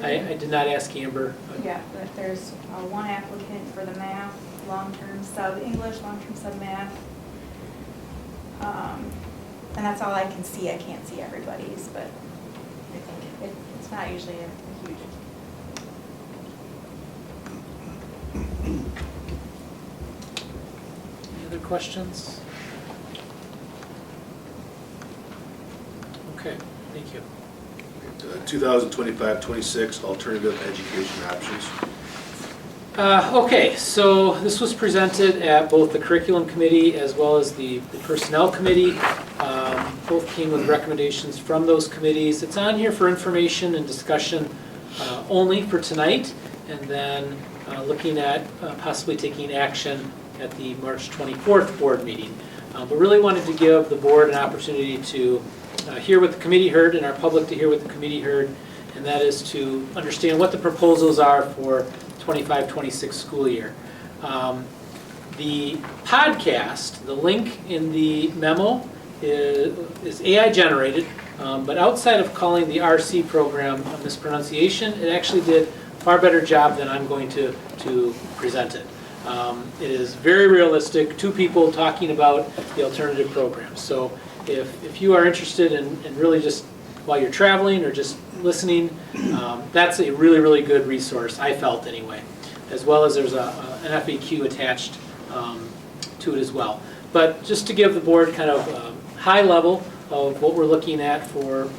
I did not ask Amber. Yeah, but there's one applicant for the math, long-term sub English, long-term sub math. And that's all I can see. I can't see everybody's, but I think it's not usually a huge. Any other questions? Okay, thank you. 2025-26 alternative education options. Okay, so this was presented at both the curriculum committee as well as the personnel committee. Both came with recommendations from those committees. It's on here for information and discussion only for tonight, and then looking at possibly taking action at the March 24th board meeting. But really wanted to give the board an opportunity to hear what the committee heard and our public to hear what the committee heard, and that is to understand what the proposals are for 25-26 school year. The podcast, the link in the memo is AI generated, but outside of calling the RC program a mispronunciation, it actually did a far better job than I'm going to present it. It is very realistic, two people talking about the alternative programs. So if you are interested in really just while you're traveling or just listening, that's a really, really good resource, I felt anyway, as well as there's an FAQ attached to it as well. But just to give the board kind of high level of what we're looking at for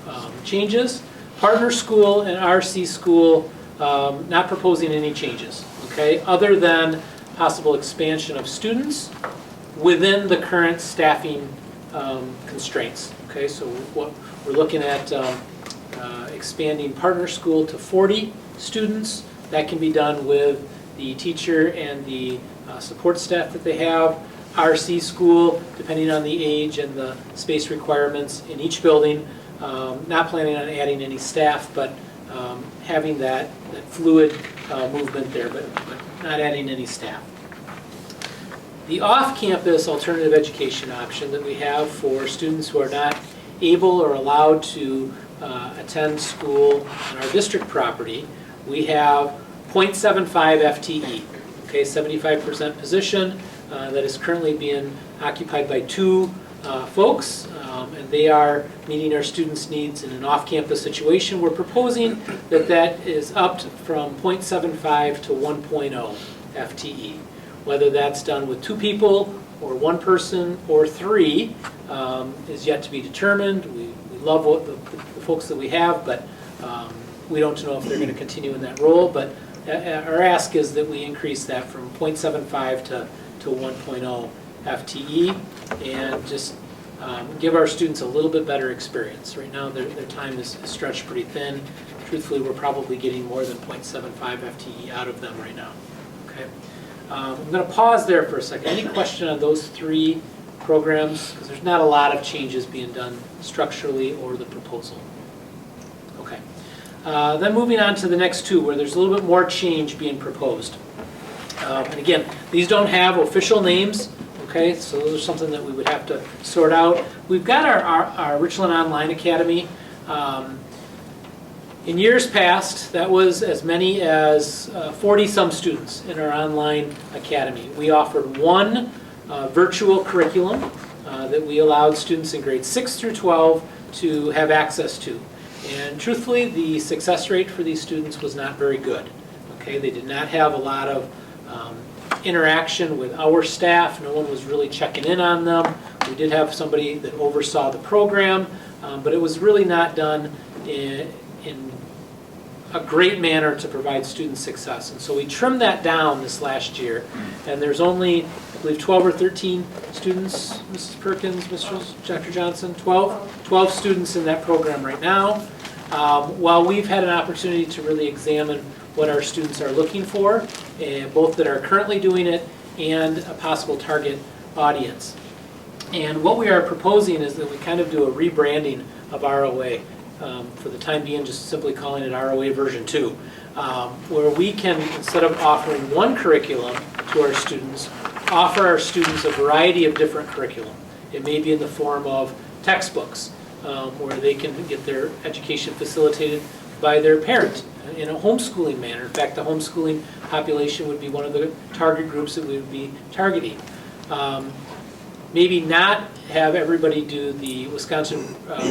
changes, partner school and RC school not proposing any changes, okay, other than possible expansion of students within the current staffing constraints. Okay, so what we're looking at expanding partner school to 40 students. That can be done with the teacher and the support staff that they have. RC school, depending on the age and the space requirements in each building, not planning on adding any staff, but having that fluid movement there, but not adding any staff. The off-campus alternative education option that we have for students who are not able or allowed to attend school on our district property, we have 0.75 FTE, okay, 75% position that is currently being occupied by two folks, and they are meeting our students' needs in an off-campus situation. We're proposing that that is upped from 0.75 to 1.0 FTE. Whether that's done with two people or one person or three is yet to be determined. We love what the folks that we have, but we don't know if they're going to continue in that role. But our ask is that we increase that from 0.75 to 1.0 FTE and just give our students a little bit better experience. Right now their time is stretched pretty thin. Truthfully, we're probably getting more than 0.75 FTE out of them right now. Okay. I'm going to pause there for a second. Any question on those three programs? Because there's not a lot of changes being done structurally or the proposal. Okay. Then moving on to the next two, where there's a little bit more change being proposed. And again, these don't have official names, okay? So those are something that we would have to sort out. We've got our Richland Online Academy. In years past, that was as many as 40-some students in our online academy. We offered one virtual curriculum that we allowed students in grades 6 through 12 to have access to. And truthfully, the success rate for these students was not very good. Okay, they did not have a lot of interaction with our staff. No one was really checking in on them. We did have somebody that oversaw the program, but it was really not done in a great manner to provide student success. And so we trimmed that down this last year, and there's only, I believe, 12 or 13 students, Mrs. Perkins, Dr. Johnson, 12 students in that program right now. While we've had an opportunity to really examine what our students are looking for, both that are currently doing it and a possible target audience. And what we are proposing is that we kind of do a rebranding of ROA. For the time being, just simply calling it ROA version 2, where we can, instead of offering one curriculum to our students, offer our students a variety of different curriculum. It may be in the form of textbooks, where they can get their education facilitated by their parent in a homeschooling manner. In fact, the homeschooling population would be one of the target groups that we would be targeting. Maybe not have everybody do the Wisconsin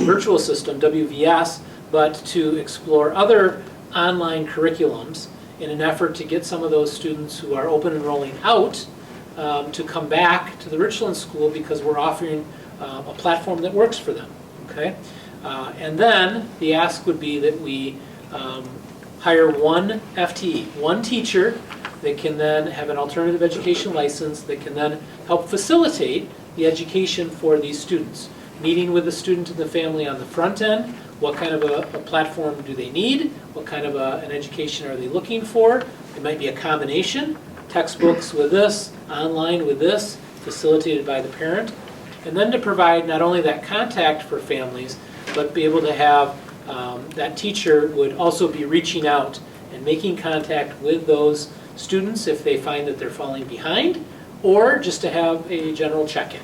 virtual system, WVS, but to explore other online curriculums in an effort to get some of those students who are open enrolling out to come back to the Richland School because we're offering a platform that works for them. Okay, and then the ask would be that we hire one FTE, one teacher that can then have an alternative education license that can then help facilitate the education for these students. Meeting with the student and the family on the front end, what kind of a platform do they need? What kind of an education are they looking for? It might be a combination, textbooks with this, online with this, facilitated by the parent. And then to provide not only that contact for families, but be able to have that teacher would also be reaching out and making contact with those students if they find that they're falling behind, or just to have a general check-in.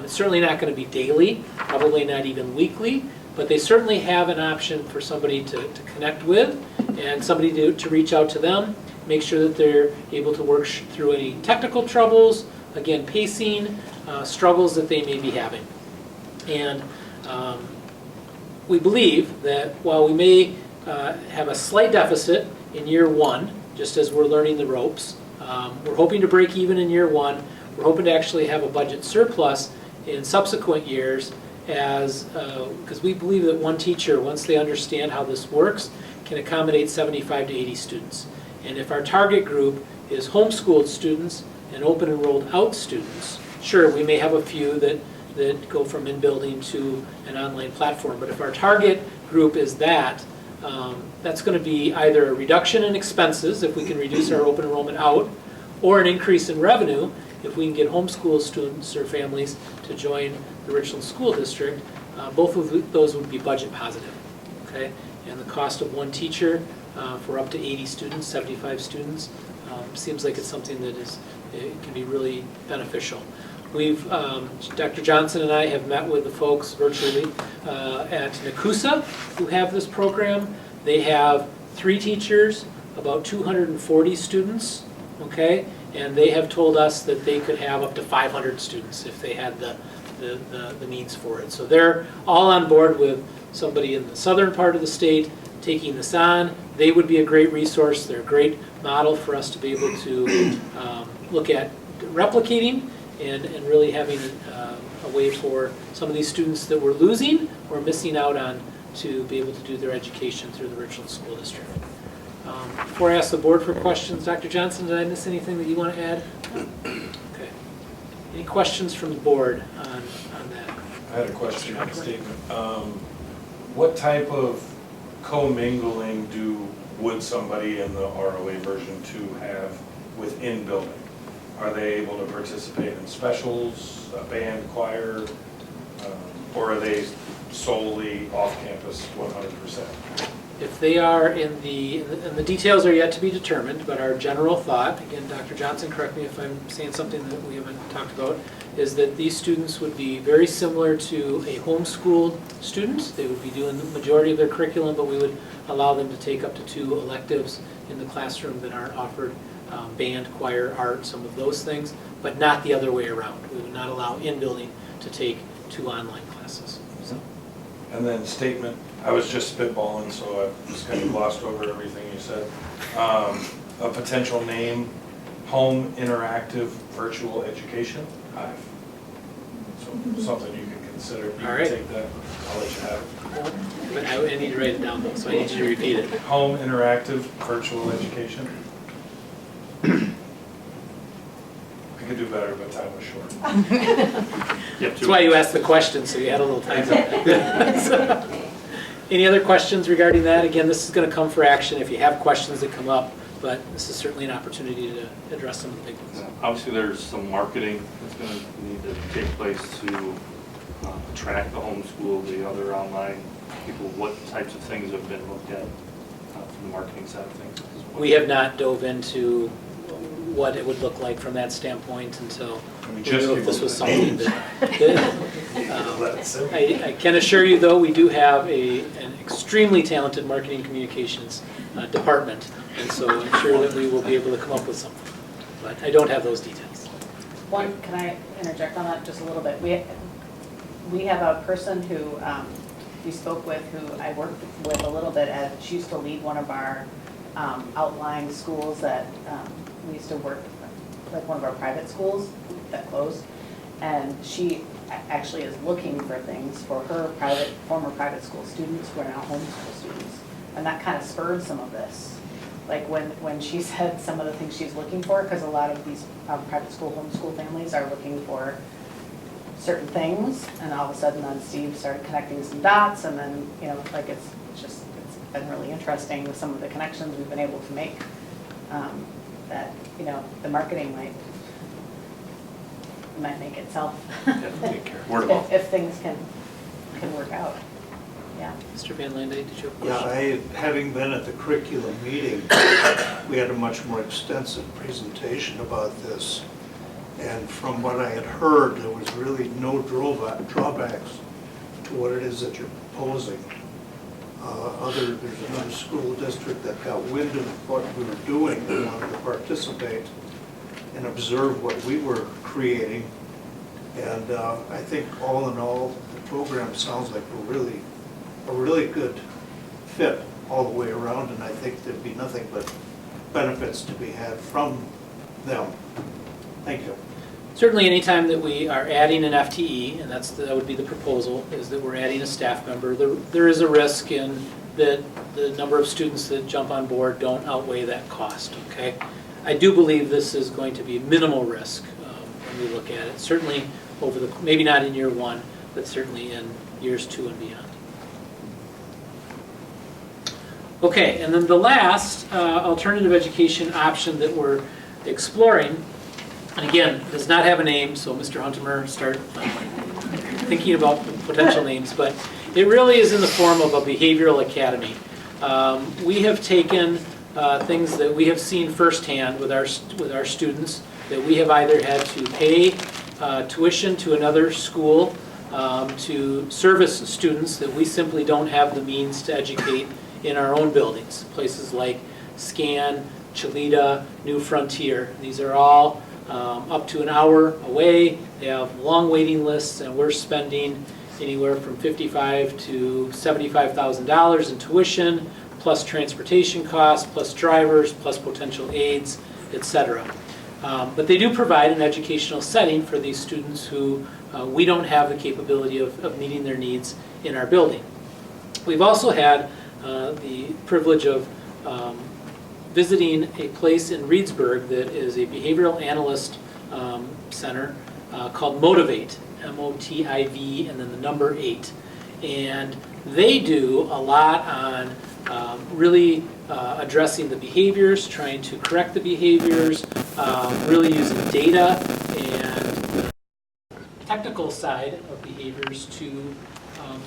It's certainly not going to be daily, probably not even weekly, but they certainly have an option for somebody to connect with and somebody to reach out to them, make sure that they're able to work through any technical troubles, again, pacing, struggles that they may be having. And we believe that while we may have a slight deficit in year one, just as we're learning the ropes, we're hoping to break even in year one. We're hoping to actually have a budget surplus in subsequent years because we believe that one teacher, once they understand how this works, can accommodate 75 to 80 students. And if our target group is homeschooled students and open enrolled out students, sure, we may have a few that go from in-building to an online platform, but if our target group is that's going to be either a reduction in expenses if we can reduce our open enrollment out, or an increase in revenue if we can get homeschool students or families to join the Richland School District. Both of those would be budget positive. Okay? And the cost of one teacher for up to 80 students, 75 students, seems like it's something that it can be really beneficial. We've, Dr. Johnson and I have met with the folks virtually at Nakusa who have this program. They have 3 teachers, about 240 students, okay? And they have told us that they could have up to 500 students if they had the means for it. So they're all on board with somebody in the southern part of the state taking this on. They would be a great resource. They're a great model for us to be able to look at replicating and really having a way for some of these students that we're losing or missing out on to be able to do their education through the Richland School District. Before I ask the board for questions, Dr. Johnson, did I miss anything that you want to add? Okay. Any questions from the board on that? I had a question on the statement. What type of commingling would somebody in the ROA version 2 have within building? Are they able to participate in specials, a band, choir, or are they solely off campus 100%? if they are and the details are yet to be determined, but our general thought, again, Dr. Johnson, correct me if I'm saying something that we haven't talked about, is that these students would be very similar to a homeschooled student. They would be doing the majority of their curriculum, but we would allow them to take up to 2 electives in the classroom that aren't offered, band, choir, art, some of those things, but not the other way around. We would not allow in-building to take 2 online classes. So. And then statement, I was just spitballing, so I just kind of glossed over everything you said. A potential name, Home Interactive Virtual Education Hive. So something you can consider. You All can right. take that, I'll let you have it. But I need to write it down though, so I need you to repeat it. Home Interactive Virtual Education. I could do better, but time was short. That's why you asked the question, so you had a little time. So, any other questions regarding that? Again, this is going to come for action if you have questions that come up, but this is certainly an opportunity to address some of the big ones. Obviously, there's some marketing that's going to need to take place to attract the homeschool, the other online people. What types of things have been looked at from the marketing side of things? We have not dove into what it would look like from that standpoint until we knew if this was something that I can assure you, though, we do have an extremely talented marketing communications department, and so I'm sure that we will be able to come up with something. But I don't have those details. Can I interject on that just a little bit? We have a person who we spoke with, who I worked with a little bit at. She used to lead one of our outlying schools that we used to work, like one of our private schools that closed. And she actually is looking for things for her former private school students who are now homeschool students. And that kind of spurred some of this. Like when she said some of the things she's looking for, because a lot of these private school, homeschool families are looking for certain things, and all of a sudden then Steve started connecting some dots, and then, you know, like it's been really interesting with some of the connections we've been able to make, that, you know, the marketing might make itself if things can work out. Yeah. Mr. Van Lande, did you have a Yeah, question? having been at the curriculum meeting, we had a much more extensive presentation about this. And from what I had heard, there was really no drawbacks to what it is that you're proposing. There's another school district that got wind of what we were doing and wanted to participate and observe what we were creating. And I think all in all, the program sounds like a really good fit all the way around, and I think there'd be nothing but benefits to be had from them. Thank you. Certainly, anytime that we are adding an FTE, and that would be the proposal, is that we're adding a staff member, there is a risk in that the number of students that jump on board don't outweigh that cost, okay? I do believe this is going to be minimal risk when we look at it. Certainly over maybe not in year 1, but certainly in years 2 and beyond. Okay, and then the last alternative education option that we're exploring, and again, does not have a name, so Mr. Huntemer, start thinking about potential names, but it really is in the form of a behavioral academy. We have taken things that we have seen firsthand with our students, that we have either had to pay tuition to another school to service students that we simply don't have the means to educate in our own buildings. Places like Scan, Cholita, New Frontier. These are all up to an hour away. They have long waiting lists, and we're spending anywhere from $55,000 to $75,000 in tuition, plus transportation costs, plus drivers, plus potential aides, etc. But they do provide an educational setting for these students who we don't have the capability of meeting their needs in our building. We've also had the privilege of visiting a place in Reedsburg that is a behavioral analyst center called Motivate, M-O-T-I-V, and then the number 8. And they do a lot on really addressing the behaviors, trying to correct the behaviors, really using data and technical side of behaviors to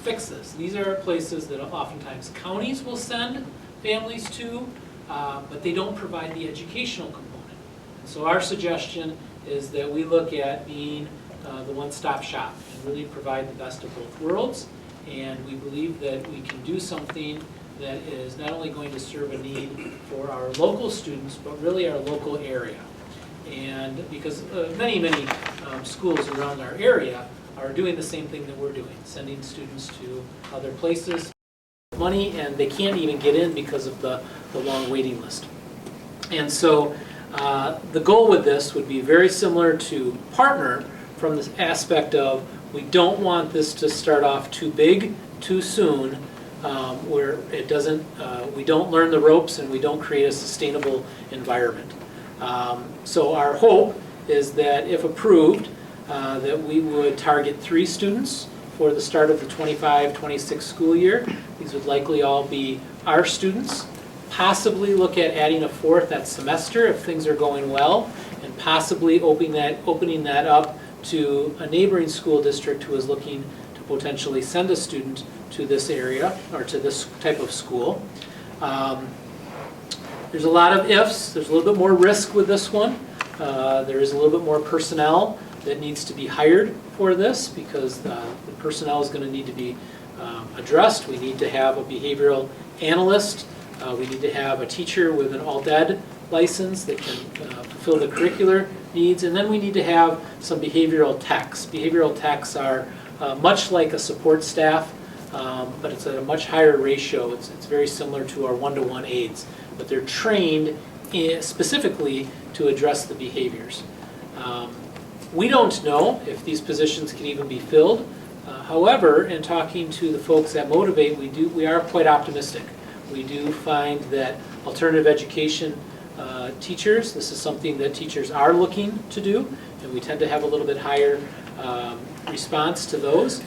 fix this. These are places that oftentimes counties will send families to, but they don't provide the educational component. So our suggestion is that we look at being the one-stop shop and really provide the best of both worlds. And we believe that we can do something that is not only going to serve a need for our local students, but really our local area. And because many schools around our area are doing the same thing that we're doing, sending students to other places, money, and they can't even get in because of the long waiting list. And so the goal with this would be very similar to Partner from this aspect of we don't want this to start off too big, too soon, where it doesn't, we don't learn the ropes and we don't create a sustainable environment. So our hope is that if approved, that we would target 3 students for the start of the 25-26 school year. These would likely all be our students. Possibly look at adding a 4th that semester if things are going well, and possibly opening that up to a neighboring school district who is looking to potentially send a student to this area or to this type of school. There's a lot of ifs. There's a little bit more risk with this one. There is a little bit more personnel that needs to be hired for this because the personnel is going to need to be addressed. We need to have a behavioral analyst. We need to have a teacher with an alt-ed license that can fulfill the curricular needs. And then we need to have some behavioral techs. Behavioral techs are much like a support staff, but it's at a much higher ratio. It's very similar to our one-to-one aides, but they're trained specifically to address the behaviors. We don't know if these positions can even be filled. However, in talking to the folks at Motivate, we are quite optimistic. We do find that alternative education teachers, this is something that teachers are looking to do, and we tend to have a little bit higher response to those.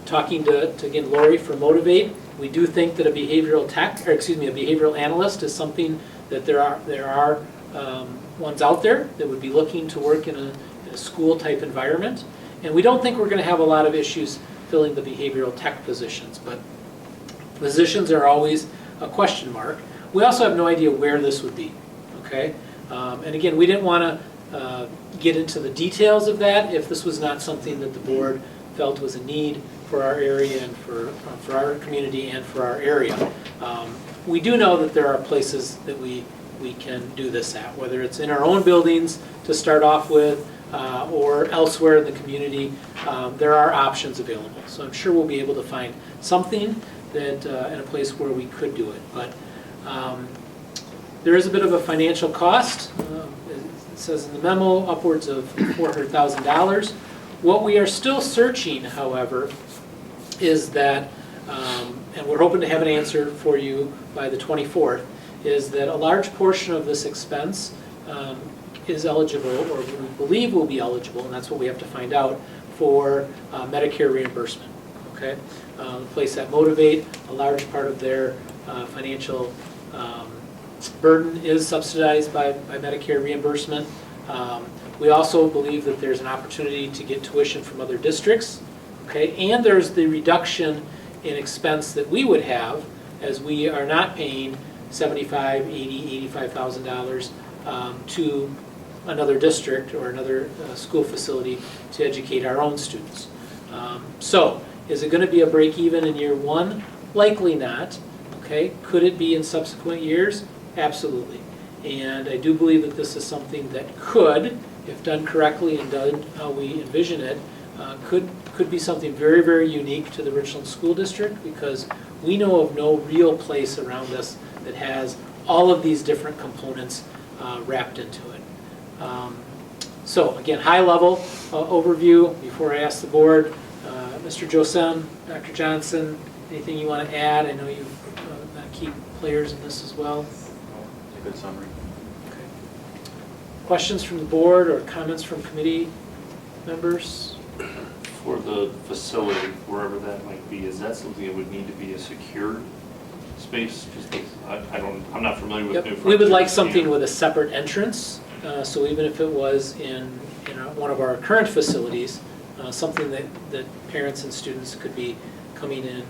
Talking to again, Lori from Motivate, we do think that a behavioral analyst is something that there are ones out there that would be looking to work in a school type environment. And we don't think we're going to have a lot of issues filling the behavioral tech positions, but positions are always a question mark. We also have no idea where this would be, okay? And again, we didn't want to get into the details of that if this was not something that the board felt was a need for our area and for our community and for our area. We do know that there are places that we can do this at, whether it's in our own buildings to start off with or elsewhere in the community. There are options available. So I'm sure we'll be able to find something that in a place where we could do it. But there is a bit of a financial cost. It says in the memo upwards of $400,000. What we are still searching, however, is that, and we're hoping to have an answer for you by the 24th, is that a large portion of this expense is eligible, or we believe will be eligible, and that's what we have to find out, for Medicare reimbursement. Okay, the place at Motivate, a large part of their financial burden is subsidized by Medicare reimbursement. We also believe that there's an opportunity to get tuition from other districts. Okay, and there's the reduction in expense that we would have as we are not paying $75,000, $80,000, $85,000 to another district or another school facility to educate our own students. So, is it going to be a break even in year 1? Likely not. Okay, could it be in subsequent years? Absolutely. And I do believe that this is something that could, if done correctly and done how we envision it, could be something very, very unique to the Richland School District, because we know of no real place around us that has all of these different components wrapped into it. So again, high level overview before I ask the board. Mr. Josem, Dr. Johnson, anything you want to add? I know you've got key players in this as well. It's a good summary. Okay. Questions from the board or comments from committee members? For the facility, wherever that might be, is that something that would need to be a secured space? Just I'm not familiar with New Frontier. We would like something with a separate entrance. So even if it was in one of our current facilities, something that parents and students could be coming in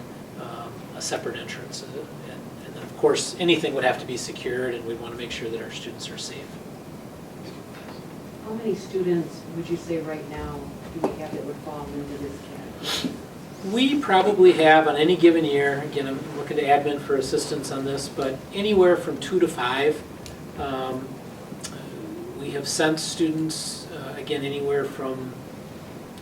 a separate entrance. And then, of course, anything would have to be secured, and we'd want to make sure that our students are safe. How many students would you say right now do we have that would fall into this category? We probably have on any given year, again, I'm looking to admin for assistance on this, but anywhere from 2 to 5. We have sent students, again, anywhere from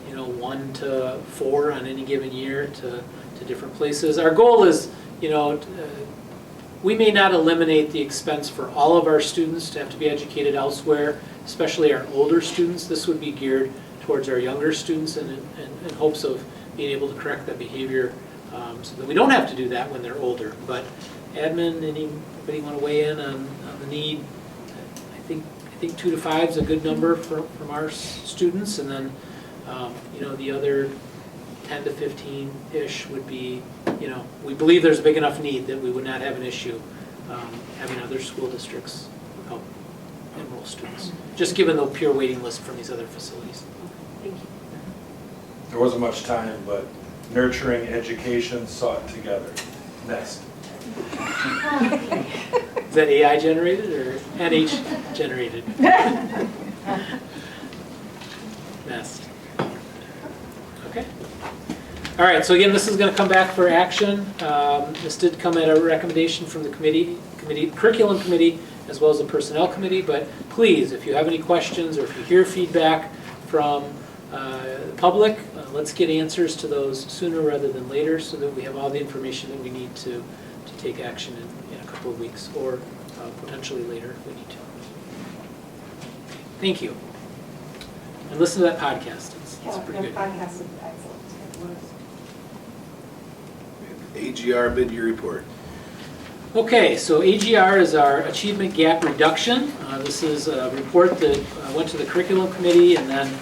1 to 4 on any given year to different places. Our goal is, we may not eliminate the expense for all of our students to have to be educated elsewhere, especially our older students. This would be geared towards our younger students and in hopes of being able to correct that behavior so that we don't have to do that when they're older. But admin, anybody want to weigh in on the need? I think 2 to 5 is a good number from our students, and then the other 10 to 15-ish would be, we believe there's a big enough need that we would not have an issue having other school districts help enroll students, just given the pure waiting list from these other facilities. Thank you. There wasn't much time, but nurturing education sought together. Next. Is that AI generated or NH generated? Nest. Okay. All right, so again, this is going to come back for action. This did come at a recommendation from the curriculum committee, as well as the personnel committee, but please, if you have any questions or if you hear feedback from the public, let's get answers to those sooner rather than later so that we have all the information that we need to take action in a couple of weeks or potentially later if we need to. Thank you. And listen to that podcast. It's pretty good. Podcast is excellent. AGR mid-year report. Okay, so AGR is our Achievement Gap Reduction. This is a report that went to the curriculum committee and then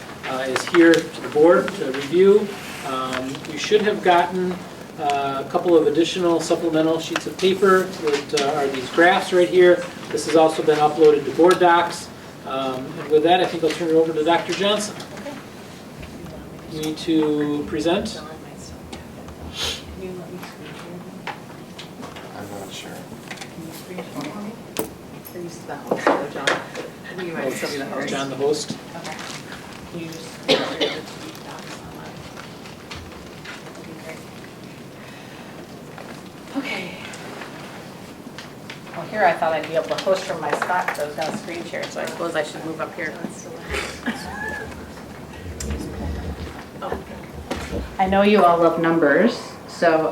is here to the board to review. You should have gotten a couple of additional supplemental sheets of paper that are these graphs right here. This has also been uploaded to board docs. And with that, I think I'll turn it over to Dr. Johnson. You need to present. I'm not sure. John, the host. Okay. Can you just share the two docs on that? That'd be great. Okay. Well, here I thought I'd be able to host from my spot because I was going to screen share, so I suppose I should move up here. I know you all love numbers, so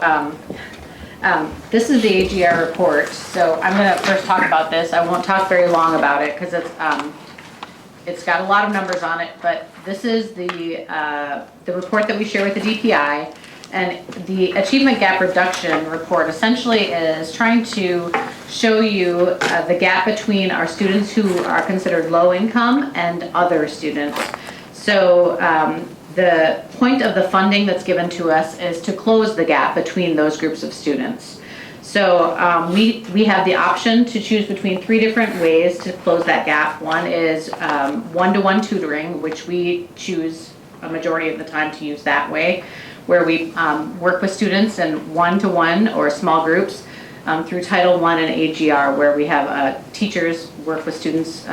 this is the AGR report. So I'm going to first talk about this. I won't talk very long about it because it's got a lot of numbers on it, but this is the report that we share with the DPI. And the Achievement Gap Reduction report essentially is trying to show you the gap between our students who are considered low income and other students. So the point of the funding that's given to us is to close the gap between those groups of students. So we have the option to choose between 3 different ways to close that gap. One is one-to-one tutoring, which we choose a majority of the time to use that way, where we work with students in one-to-one or small groups through Title I and AGR, where we have teachers work with students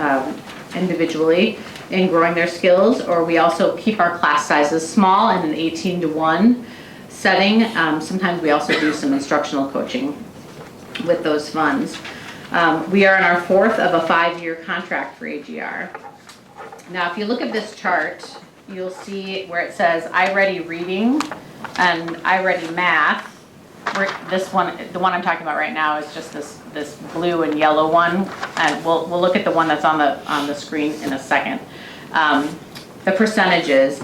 individually in growing their skills, or we also keep our class sizes small in an 18-to-1 setting. Sometimes we also do some instructional coaching with those funds. We are in our 4th of a 5-year contract for AGR. Now, if you look at this chart, you'll see where it says iReady Reading and iReady Math. This one, the one I'm talking about right now, is just this blue and yellow one, and we'll look at the one that's on the screen in a second. The percentages,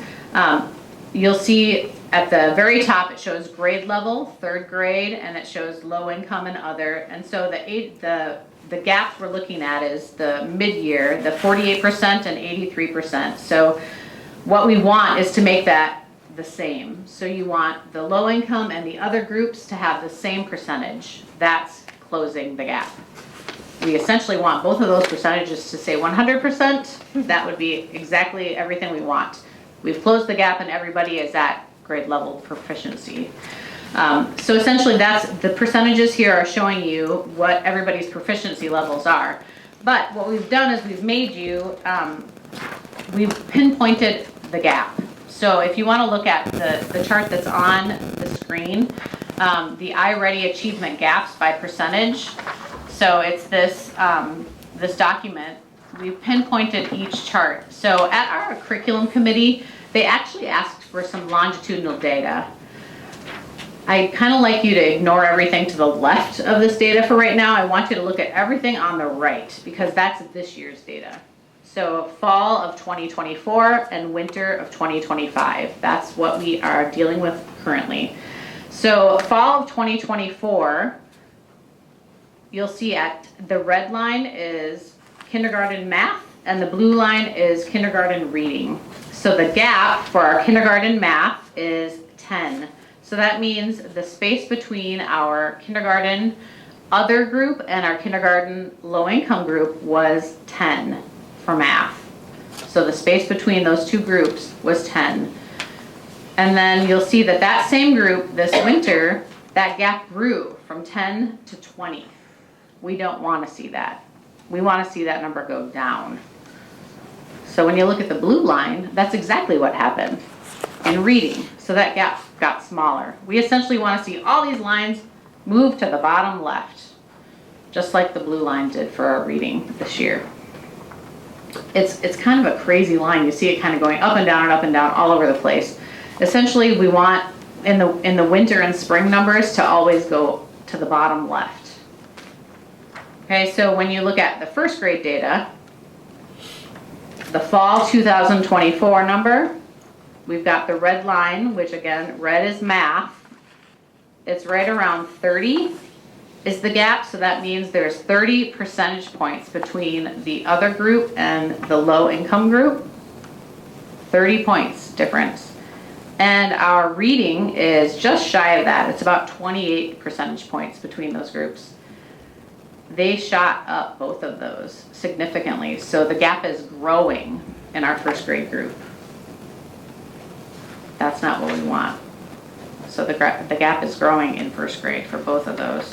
you'll see at the very top it shows grade level, 3rd grade, and it shows low income and other. And so the gaps we're looking at is the mid-year, the 48% and 83%. So what we want is to make that the same. So you want the low income and the other groups to have the same percentage. That's closing the gap. We essentially want both of those percentages to say 100%. That would be exactly everything we want. We've closed the gap and everybody is at grade level proficiency. So essentially that's, the percentages here are showing you what everybody's proficiency levels are. But what we've done is we've made you, we've pinpointed the gap. So if you want to look at the chart that's on the screen, the iReady achievement gaps by percentage. So it's this, this document. We've pinpointed each chart. So at our curriculum committee, they actually asked for some longitudinal data. I kind of like you to ignore everything to the left of this data for right now. I want you to look at everything on the right because that's this year's data. So fall of 2024 and winter of 2025. That's what we are dealing with currently. So fall of 2024, you'll see at the red line is kindergarten math and the blue line is kindergarten reading. So the gap for our kindergarten math is 10. So that means the space between our kindergarten other group and our kindergarten low income group was 10 for math. So the space between those two groups was 10. And then you'll see that that same group this winter, that gap grew from 10 to 20. We don't want to see that. We want to see that number go down. So when you look at the blue line, that's exactly what happened in reading. So that gap got smaller. We essentially want to see all these lines move to the bottom left, just like the blue line did for our reading this year. It's kind of a crazy line. You see it kind of going up and down all over the place. Essentially, we want in the winter and spring numbers to always go to the bottom left. Okay, so when you look at the first grade data, the fall 2024 number, we've got the red line, which again, red is math. It's right around 30 is the gap, so that means there's 30 percentage points between the other group and the low income group. 30 points difference. And our reading is just shy of that. It's about 28 percentage points between those groups. They shot up both of those significantly, so the gap is growing in our first grade group. That's not what we want. So the gap is growing in first grade for both of those.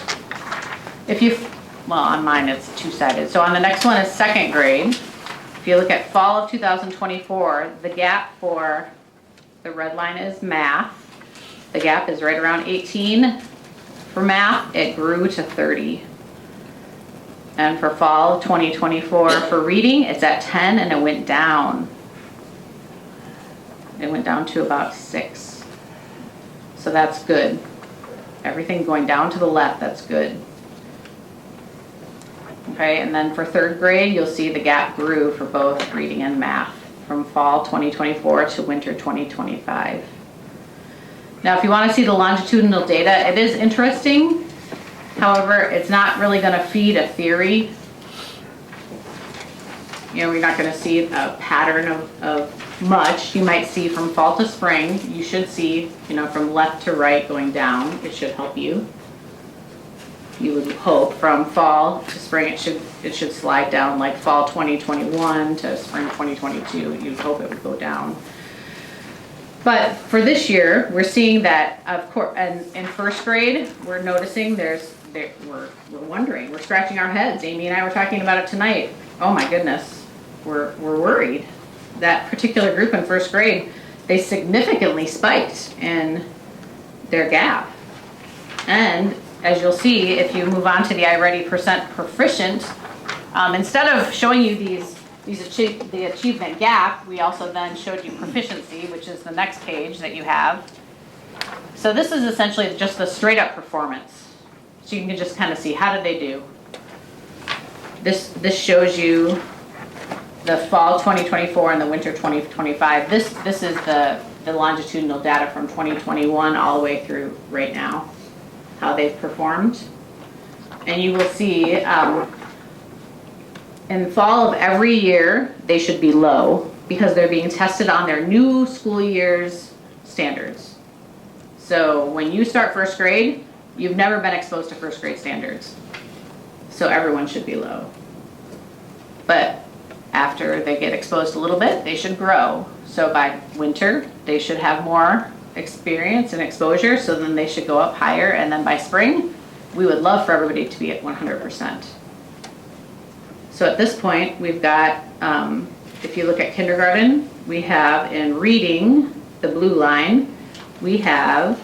If you, well, on mine it's two-sided. So on the next one is second grade. If you look at fall of 2024, the gap for the red line is math. The gap is right around 18 for math. It grew to 30. And for fall of 2024 for reading, it's at 10 and it went down. It went down to about 6. So that's good. Everything going down to the left, that's good. Okay, and then for third grade, you'll see the gap grew for both reading and math from fall 2024 to winter 2025. Now, if you want to see the longitudinal data, it is interesting. However, it's not really going to feed a theory. You know, we're not going to see a pattern of much. You might see from fall to spring. You should see, you know, from left to right going down. It should help you. You would hope from fall to spring it should slide down, like fall 2021 to spring 2022. You'd hope it would go down. But for this year, we're seeing that, of course, and in first grade, we're noticing we're wondering, we're scratching our heads. Amy and I were talking about it tonight. Oh my goodness, we're worried. That particular group in first grade, they significantly spiked in their gap. And as you'll see, if you move on to the iReady percent proficient, instead of showing you the achievement gap, we also then showed you proficiency, which is the next page that you have. So this is essentially just the straight up performance. So you can just kind of see, how did they do? This shows you the fall 2024 and the winter 2025. This is the longitudinal data from 2021 all the way through right now, how they've performed. And you will see in fall of every year, they should be low because they're being tested on their new school year's standards. So when you start first grade, you've never been exposed to first grade standards. So everyone should be low. But After they get exposed a little bit, they should grow. So by winter, they should have more experience and exposure, so then they should go up higher, and then by spring, we would love for everybody to be at 100%. So at this point, we've got, if you look at kindergarten, we have in reading, the blue line, we have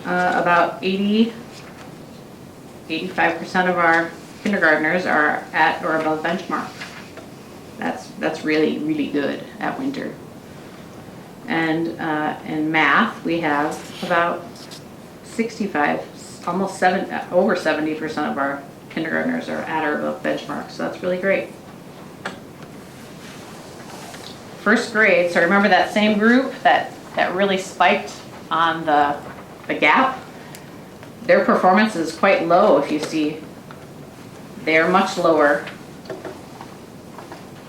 about 85% of our kindergartners are at or above benchmark. That's really, really good at winter. And in math, we have about 65, almost over 70% of our kindergartners are at or above benchmark, so that's really great. First grade, so remember that same group that really spiked on the gap? Their performance is quite low, if you see. They're much lower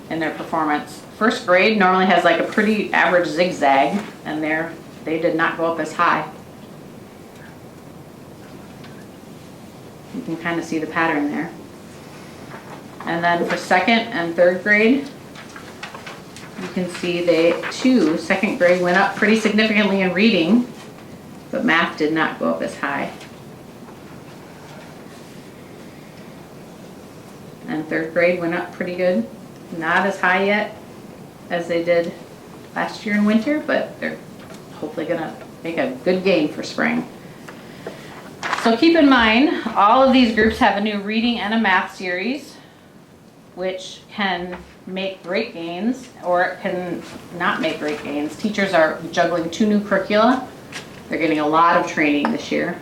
in their performance. First grade normally has like a pretty average zigzag, and they did not go up as high. You can kind of see the pattern there. And then for second and third grade, you can see second grade went up pretty significantly in reading, but math did not go up as high. And third grade went up pretty good. Not as high yet as they did last year in winter, but they're hopefully gonna make a good gain for spring. So keep in mind, all of these groups have a new reading and a math series, which can make great gains, or it can not make great gains. Teachers are juggling 2 new curricula. They're getting a lot of training this year.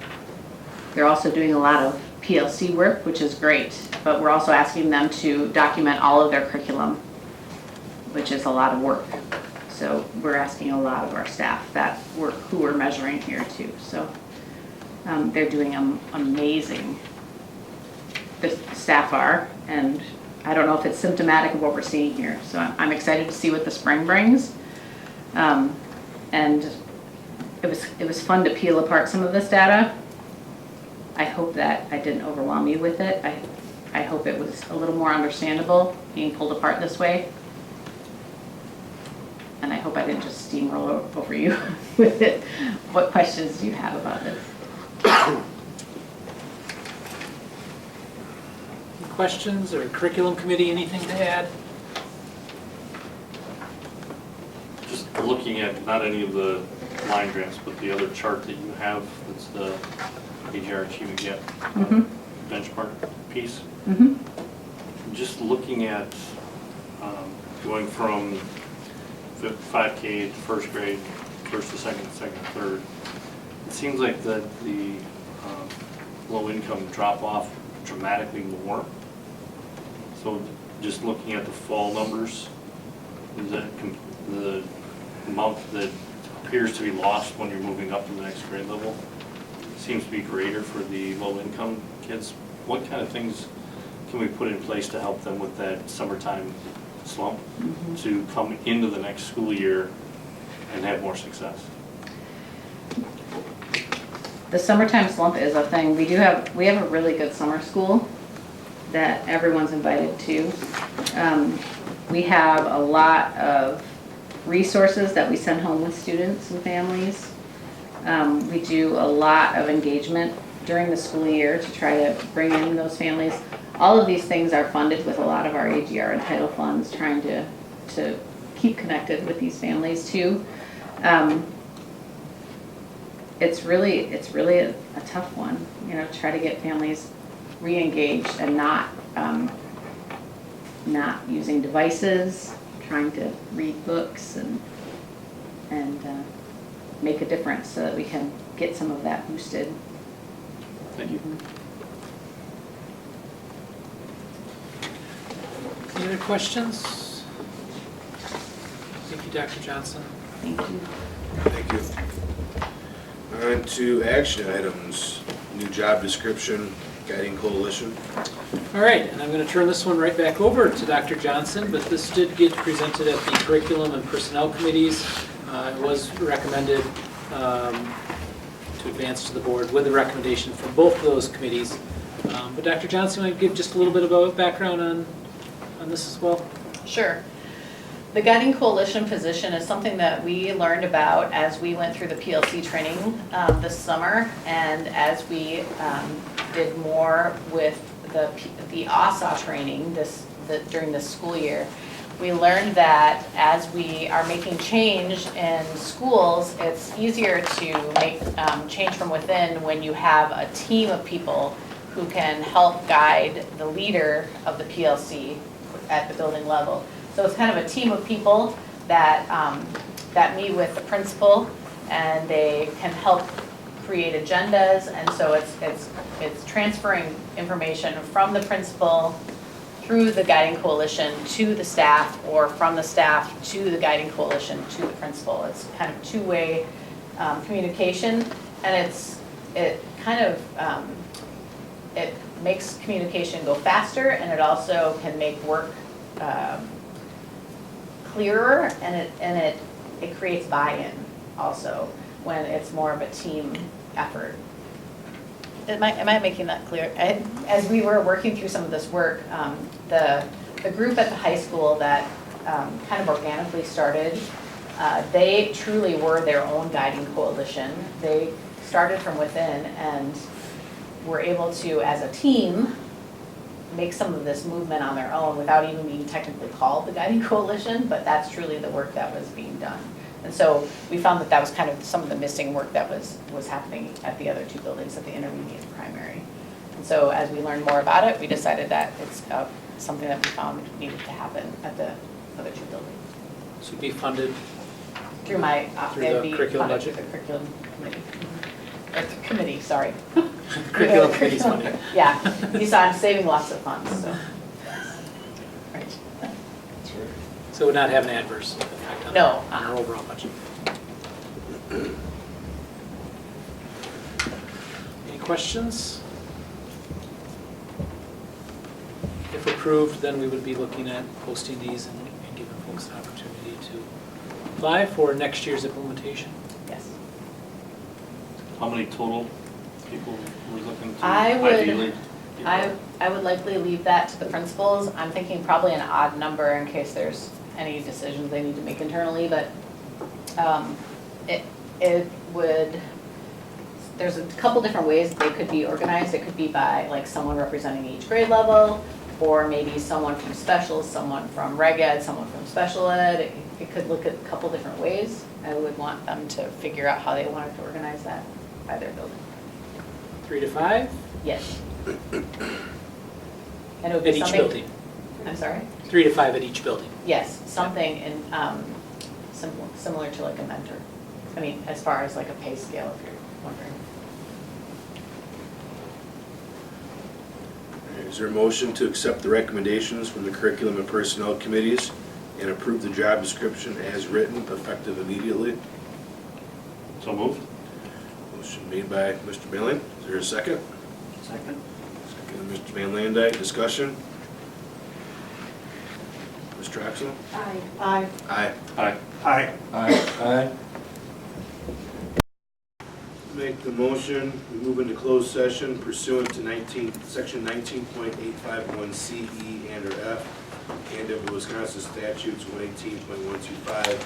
They're also doing a lot of PLC work, which is great, but we're also asking them to document all of their curriculum, which is a lot of work. So we're asking a lot of our staff who we're measuring here too. So they're doing amazing, the staff are, and I don't know if it's symptomatic of what we're seeing here. So I'm excited to see what the spring brings. And it was fun to peel apart some of this data. I hope that I didn't overwhelm you with it. I hope it was a little more understandable being pulled apart this way. And I hope I didn't just steamroll over you with it. What questions do you have about this? Questions, or curriculum committee, anything to add? Just looking at not any of the line grants, but the other chart that you have, that's the AGR Achievement Gap benchmark piece. Just looking at going from 5K to first grade, first to second to third, it seems like the low income drop off dramatically more. So just looking at the fall numbers, the amount that appears to be lost when you're moving up to the next grade level seems to be greater for the low income kids. What kind of things can we put in place to help them with that summertime slump to come into the next school year and have more success? The summertime slump is a thing. We have a really good summer school that everyone's invited to. We have a lot of resources that we send home with students and families. We do a lot of engagement during the school year to try to bring in those families. All of these things are funded with a lot of our AGR and title funds, trying to keep connected with these families too. It's really a tough one, try to get families re-engaged and not using devices, trying to read books and make a difference so that we can get some of that boosted. Thank you. Any other questions? Thank you, Dr. Johnson. Thank you. Thank you. On to action items, new job description, guiding coalition. All right, and I'm going to turn this one right back over to Dr. Johnson, but this did get presented at the curriculum and personnel committees. It was recommended to advance to the board with a recommendation from both of those committees. But Dr. Johnson, want to give just a little bit of a background on this as well? Sure. The Guiding Coalition position is something that we learned about as we went through the PLC training this summer, and as we did more with the ASA training during this school year. We learned that as we are making change in schools, it's easier to make change from within when you have a team of people who can help guide the leader of the PLC at the building level. So it's kind of a team of people that, that meet with the principal, and they can help create agendas, and so it's transferring information from the principal through the Guiding Coalition to the staff, or from the staff to the Guiding Coalition to the principal. It's kind of two-way communication, and it makes communication go faster, and it also can make work clearer, and it creates buy-in also when it's more of a team effort. Am I making that clear? As we were working through some of this work, the group at the high school that kind of organically started, they truly were their own guiding coalition. They started from within and were able to, as a team, make some of this movement on their own without even being technically called the Guiding Coalition, but that's truly the work that was being done. And so we found that that was kind of some of the missing work that was happening at the other two buildings, at the intermediate and primary. And so as we learned more about it, we decided that it's something that we found needed to happen at the other two buildings. So it'd be funded Through my, through it'd the be curriculum funded budget? through the curriculum committee. Or the committee, sorry. Curriculum committee's money. Yeah, you saw I'm saving lots of funds, so. Right. So it would not have an adverse effect on No. our overall budget. Any questions? If approved, then we would be looking at posting these and giving folks an opportunity to apply for next year's implementation. Yes. How many total people we're looking to I would- ideally? I would likely leave that to the principals. I'm thinking probably an odd number in case there's any decisions they need to make internally, but it would, there's a couple different ways they could be organized. It could be by like someone representing each grade level, or maybe someone from special, someone from reg ed, someone from special ed. It could look at a couple different ways. I would want them to figure out how they wanted to organize that by their building. 3 to 5 Yes. And it would be at each something. building. I'm sorry? 3 to 5 at each building. Yes, something in, similar to like a mentor. I mean, as far as like a pay scale, if you're wondering. Is there a motion to accept the recommendations from the curriculum and personnel committees and approve the job description as written, effective immediately? So moved. Motion made by Mr. Bailey. Is there a second? Second. Second, Mr. Van Landijk. Discussion? Ms. Troxel? Aye. Aye. Aye. Aye. Aye. Aye. Make the motion, we move into closed session pursuant to section 19.851 C, E, and or F, and of the Wisconsin statutes 118.125, to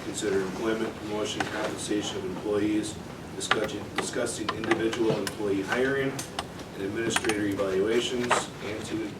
consider employment, promotion, compensation of employees, discussing individual employee hiring and administrator evaluations, and to